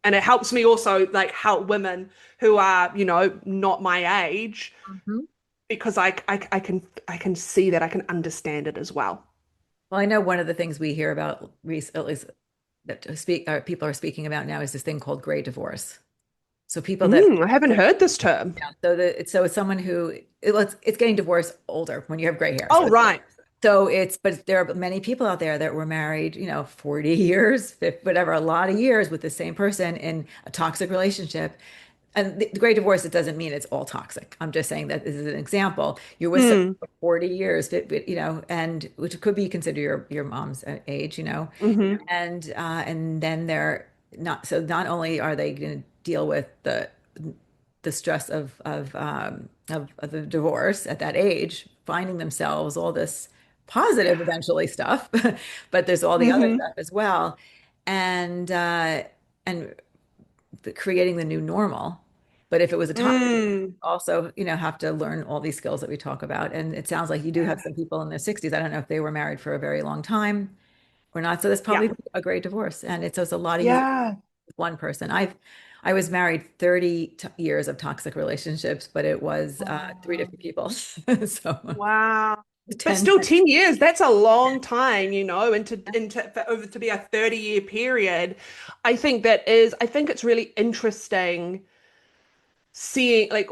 And it helps me also like help women who are, not my age Mhm. because I can see that I can understand it as well. Well, I know one of the things we hear about recently that people are speaking about now is this thing called gray divorce. So people that I haven't heard this term. yeah, so it's someone who it's getting divorced older when you have gray hair. Oh, right. But there are many people out there that were married, 40 years, 50, whatever, a lot of years with the same person in a toxic relationship. And the great divorce, it doesn't mean it's all toxic. I'm just saying that this is an example. You're with someone Mm, for 40 years, and which could be considered your mom's age, hmm and then they're not, so not only are they going to deal with the stress of the divorce at that age, finding themselves all this positive Yeah. eventually stuff, but there's all the other hmm stuff as well, and creating the new normal. But if it was a toxic, Mm, also, have to learn all these skills that we talk about. And it sounds like you do have yeah. some people in their 60s. I don't know if they were married for a very long time or not. So that's Yeah. probably a great divorce. And it's a lot of years Yeah. with one person. I was married 30 years of toxic relationships, but it was three Wow. different people. So Wow. But 10, still 10 years, that's a long time, for over to be a 30-year period. I think it's really interesting seeing like,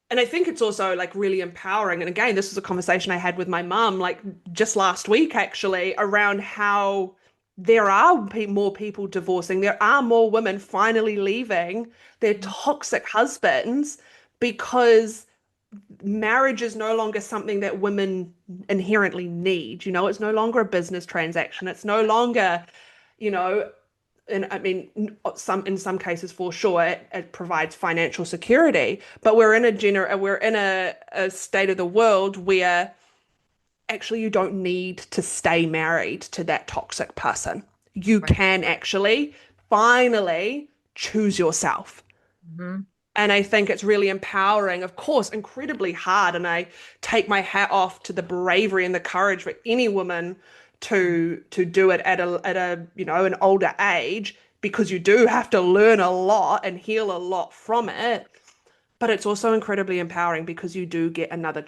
and I think it's also like really empowering. And again, this is a conversation I had with my mum like just last week actually around how there are more people divorcing. There are more women finally leaving their toxic husbands because marriage is no longer something that women inherently need. It's no longer a business transaction. It's no longer, you know, and I mean, in some cases for sure, it provides financial security. But we're in a state of the world where actually you don't need to stay married to that toxic person. You right. can actually finally choose yourself. Mhm. And I think it's really empowering, of course, incredibly hard. And I take my hat off to the bravery and the courage for any woman to do it at a an older age, because you do have to learn a lot and heal a lot from it. But it's also incredibly empowering because you do get another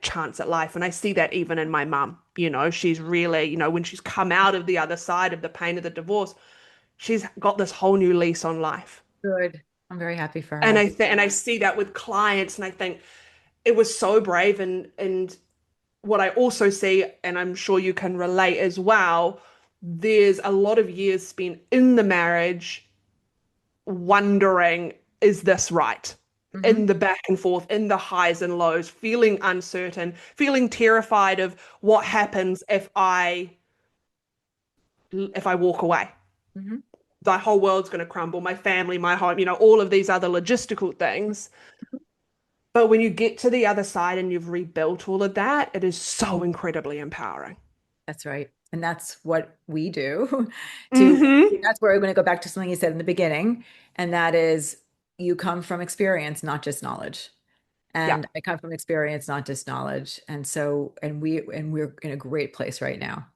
chance at life. And I see that even in my mum. She's really, when she's come out of the other side of the pain of the divorce, she's got this whole new lease on life. Good. I'm very happy for And her. I see that with clients, and I think it was so brave. And what I also see, and I'm sure you can relate as well, there's a lot of years spent in the marriage wondering, is this right? Hmm. In the back and forth, in the highs and lows, feeling uncertain, feeling terrified of what happens if I walk away. Hmm. The whole world's going to crumble, my family, my home, all of these other logistical things. But when you get to the other side and you've rebuilt all of that, it is so incredibly empowering. That's right. And that's what we do to, Hmm. that's where we're going to go back to something you said in the beginning. And that is you come from experience, not just knowledge. Yeah. And I come from experience, not just knowledge. And so, we're in a great place right now.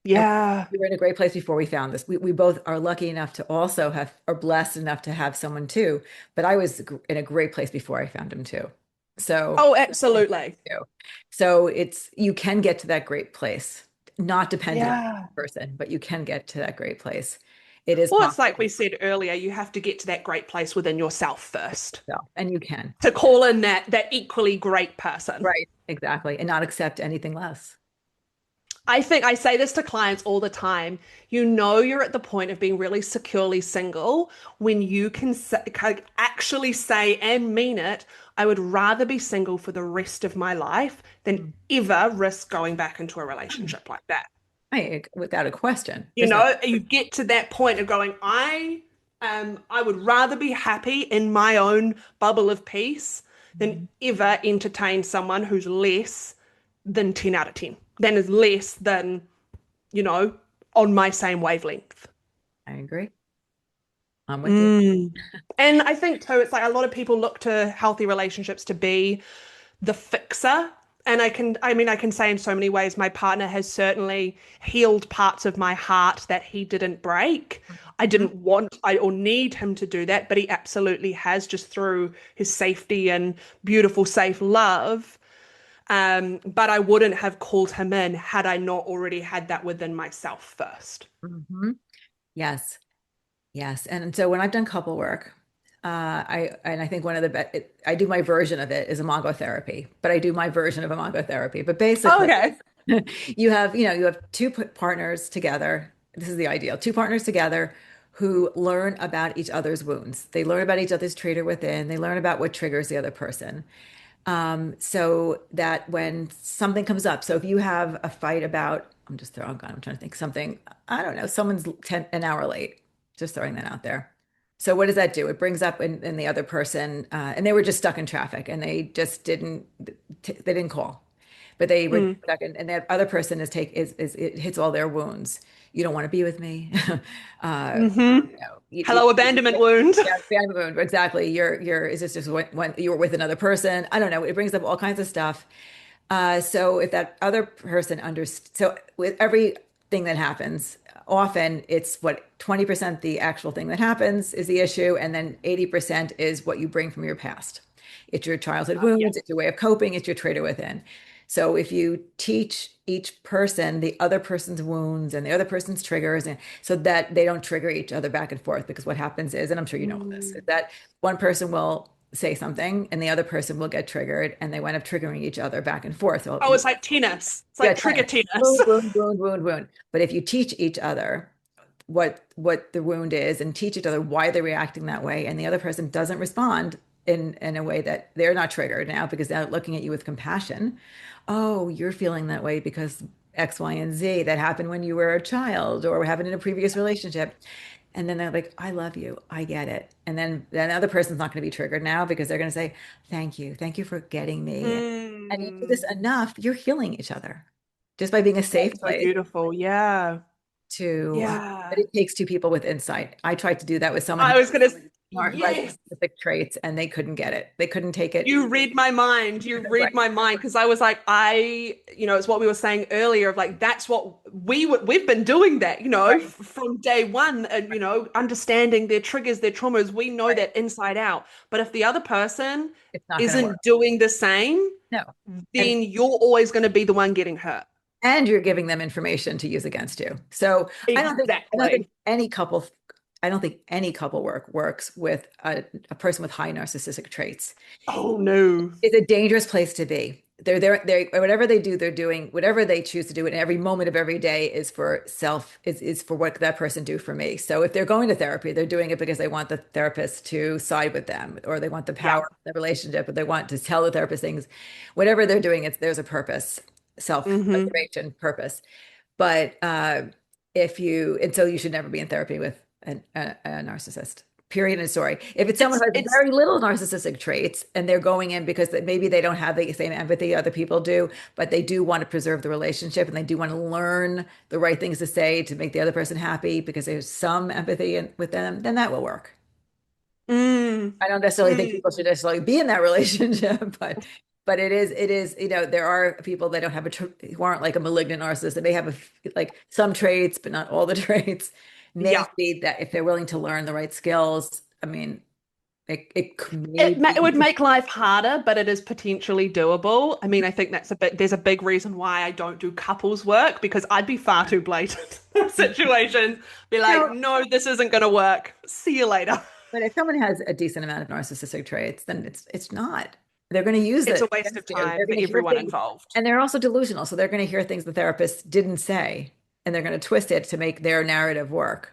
And Yeah. we were in a great place before we found this. We both are lucky enough to also are blessed enough to have someone too. But I was in a great place before I found him too. So, Oh, absolutely. so you can get to that great place, not dependent on Yeah. the person, but you can get to that great place. It is Well, it's like we possible. said earlier, you have to get to that great place within yourself first So, and you can. to call in that equally great person. Right. Exactly. And not accept anything less. I think I say this to clients all the time. You're at the point of being really securely single when you can actually say and mean it, I would rather be single for the rest of my life than Mm. ever risk going back into a relationship like that. Without a question. You There's no. know, you get to that point of going, I would rather be happy in my own bubble of peace than Mhm. ever entertain someone who's less than 10 out of 10, than is less than, you know, on my same wavelength. I agree. I'm with you. Mm. And I think too, it's like a lot of people look to healthy relationships to be the fixer. And I can say in so many ways, my partner has certainly healed parts of my heart that he didn't break. I Mhm. didn't want or need him to do that, but he absolutely has, just through his safety and beautiful, safe love. But I wouldn't have called him in had I not already had that within myself first. Mhm. Yes. Yes. And so when I've done couple work, I think one of the I do my version of it is imago therapy, but I do my version of imago therapy. But Oh, basically, okay. you have two partners together. This is the ideal. Two partners together who learn about each other's wounds. They learn about each other's traitor within. They learn about what triggers the other person. So that when something comes up, so if you have a fight about, I'm trying to think something, I don't know, someone's an hour late, just throwing that out there. So what does that do? It brings up in the other person, and they were just stuck in traffic and they just they didn't call, but they were Mm. stuck in, and that other person is it hits all their wounds. You don't want to be with me. Hmm. You know, Hello, abandonment wound. yeah, family member, exactly. Is this just when you were with another person? I don't know. It brings up all kinds of stuff. So if that other person so with everything that happens, often it's what 20% the actual thing that happens is the issue, and then 80% is what you bring from your past. It's your childhood Yeah. wounds, it's your way of coping, it's your traitor within. So if you teach each person the other person's wounds and the other person's triggers, and so that they don't trigger each other back and forth, because what happens is, and I'm sure you know all this, is Mm. that one person will say something and the other person will get triggered and they wind up triggering each other back and forth. So Oh, it's like tennis. It's yeah, like tennis. trigger tennis. Wound, wound, wound, wound, wound. But if you teach each other what the wound is and teach each other why they're reacting that way, and the other person doesn't respond in a way that they're not triggered now because they're looking at you with compassion. Oh, you're feeling that way because X, Y, and Z that happened when you were a child or happened in a previous relationship. And then they're like, I love you. I get it. And then the other person's not going to be triggered now because they're going to say, thank you. Thank you for getting me. And you do this Mm. enough, you're healing each other just by being a safe That's so place beautiful. Yeah. to, but Yeah. it takes two people with insight. I tried to do that with someone I who, was gonna. Yes. narcissistic traits, and they couldn't get it. They couldn't take it. You read my mind. You Right. read my mind because I was like, it's what we were saying earlier of like that's what we've been doing that, Right. from day one, and understanding their triggers, their traumas. We know Right. that inside out. But if the other person It's not going to work. isn't doing the same, No. And then you're always going to be the one getting hurt. you're giving them information to use against you. So I don't think Exactly. any couple I don't think any couple works with a person with high narcissistic traits. Oh no. It's a dangerous place to be. They're whatever they do, they're doing whatever they choose to do, and every moment of every day is for is for what that person do for me. So if they're going to therapy, they're doing it because they want the therapist to side with them, or they want the Yeah. power of the relationship, or they want to tell the therapist things. Whatever they're doing, there's a purpose, Hmm. self-preservation purpose. But if you and so you should never be in therapy with a narcissist. Period and story. If it's someone who has It's very little narcissistic traits and they're going in because maybe they don't have the same empathy other people do, but they do want to preserve the relationship and they do want to learn the right things to say to make the other person happy because there's some empathy with them, then that will work. mm, I don't necessarily think mm. people should necessarily be in that relationship, but it is, there are people that don't have who aren't like a malignant narcissist. They may have like some traits, but not all the traits. Yeah. Maybe that if they're willing to learn the right skills, I mean, it could It would maybe. make life harder, but it is potentially doable. I mean, I think there's a big reason why I don't do couples work because I'd be far too blatant in situations. Be like, No, no, this isn't going to work. See you later. but if someone has a decent amount of narcissistic traits, then it's not. They're going to use It's it a waste of against you. time They're for going to hear everyone things, involved. and they're also delusional. So they're going to hear things the therapist didn't say, and they're going to twist it to make their narrative work.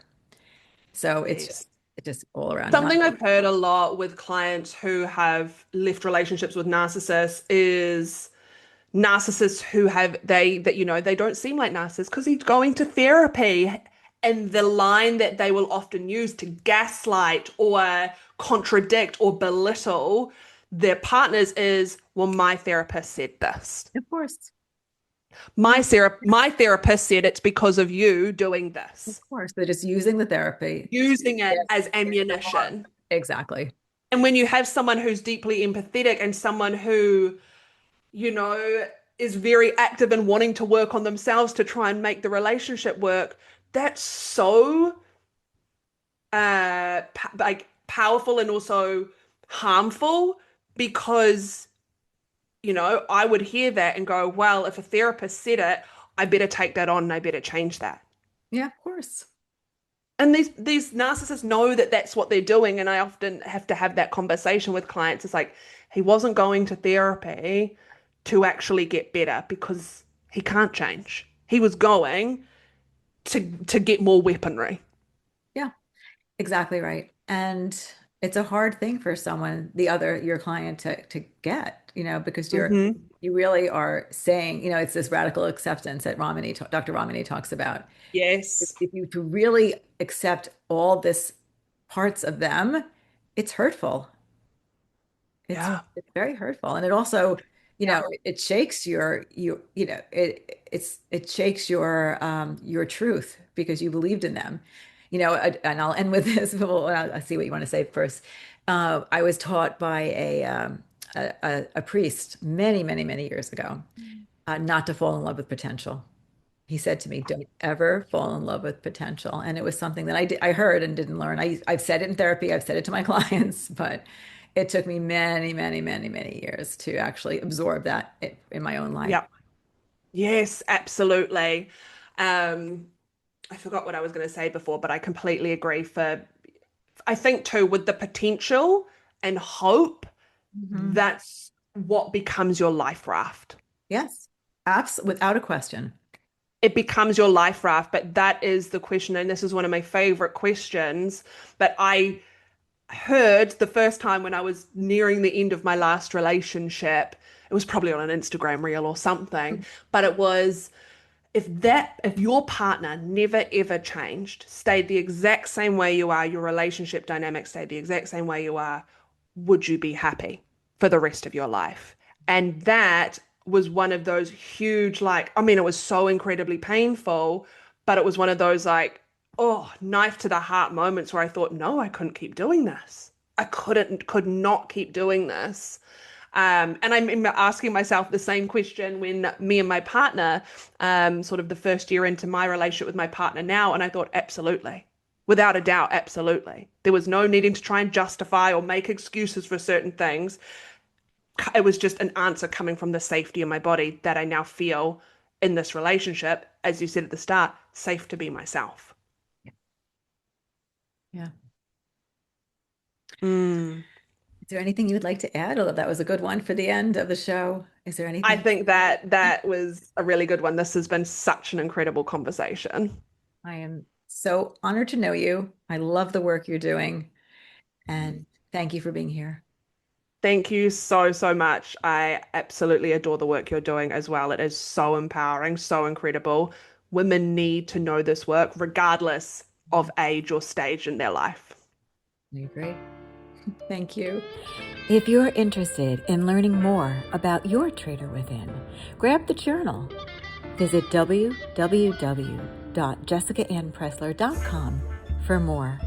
So Yes. it's just all around not. Something I've heard a lot with clients who have left relationships with narcissists is narcissists who have they don't seem like narcissists because he's going to therapy, and the line that they will often use to gaslight or contradict or belittle their partners is, well, my therapist said this. Of course. My therapist said it's because of you doing Of this, course, they're just using the therapy. using it Yes. as ammunition. Exactly. And when you have someone who's deeply empathetic and someone who, you know, is very active in wanting to work on themselves to try and make the relationship work, that's so like powerful and also harmful because, I would hear that and go, well, if a therapist said it, I better take that on and I better change that. Yeah, of course. And these narcissists know that that's what they're doing, and I often have to have that conversation with clients. It's like he wasn't going to therapy to actually get better because he can't change. He was going to get more weaponry. Yeah, exactly right. And it's a hard thing for your client to get, because Hmm. you really are saying, it's this radical acceptance that Dr. Ramani talks about. If, Yes. if you to really accept all this parts of them, it's hurtful. It's Yeah. it's very hurtful, and it also, Yeah. it shakes it shakes your truth because you believed in them. And I'll end with this. Well, I'll see what you want to say first. I was taught by a priest many, many, many years ago not to fall in love with potential. He said to me, "Don't ever fall in love with potential." And it was something that I heard and didn't learn. I've said it in therapy, I've said it to my clients, but it took me many, many, many, many years to actually absorb that in my own life. Yeah. Yes, absolutely. Um, I forgot what I was going to say before, but I completely agree. I think too, with the potential and hope, Mhm. that's what becomes your life raft. Yes, absolutely, without a question. It becomes your life raft, but that is the question, and this is one of my favorite questions. But I heard the first time when I was nearing the end of my last relationship, it was probably on an Instagram reel or something, but it was if your partner never ever changed, stayed the exact same way you are, your relationship dynamic stayed the exact same way you are, would you be happy for the rest of your life? And that was one of those huge, like, I mean, it was so incredibly painful, but it was one of those like knife to the heart moments where I thought, no, I couldn't keep doing this. I could not keep doing this. And I'm asking myself the same question when me and my partner, sort of the first year into my relationship with my partner now, and I thought, absolutely. Without a doubt, absolutely. There was no needing to try and justify or make excuses for certain things. It was just an answer coming from the safety of my body that I now feel in this relationship, as you said at the start, safe to be myself. Yeah. Mm. Is there anything you would like to add? Although that was a good one for the end of the show. Is there I anything? think that was a really good one. This has been such an incredible conversation. I am so honored to know you. I love the work you're doing, and thank you for being here. Thank you so, so much. I absolutely adore the work you're doing as well. It is so empowering, so incredible. Women need to know this work, regardless of age or stage in their life. I agree. Thank you. If you're interested in learning more about your Traitor Within, grab the journal. Visit www.jessicaannpressler.com for more.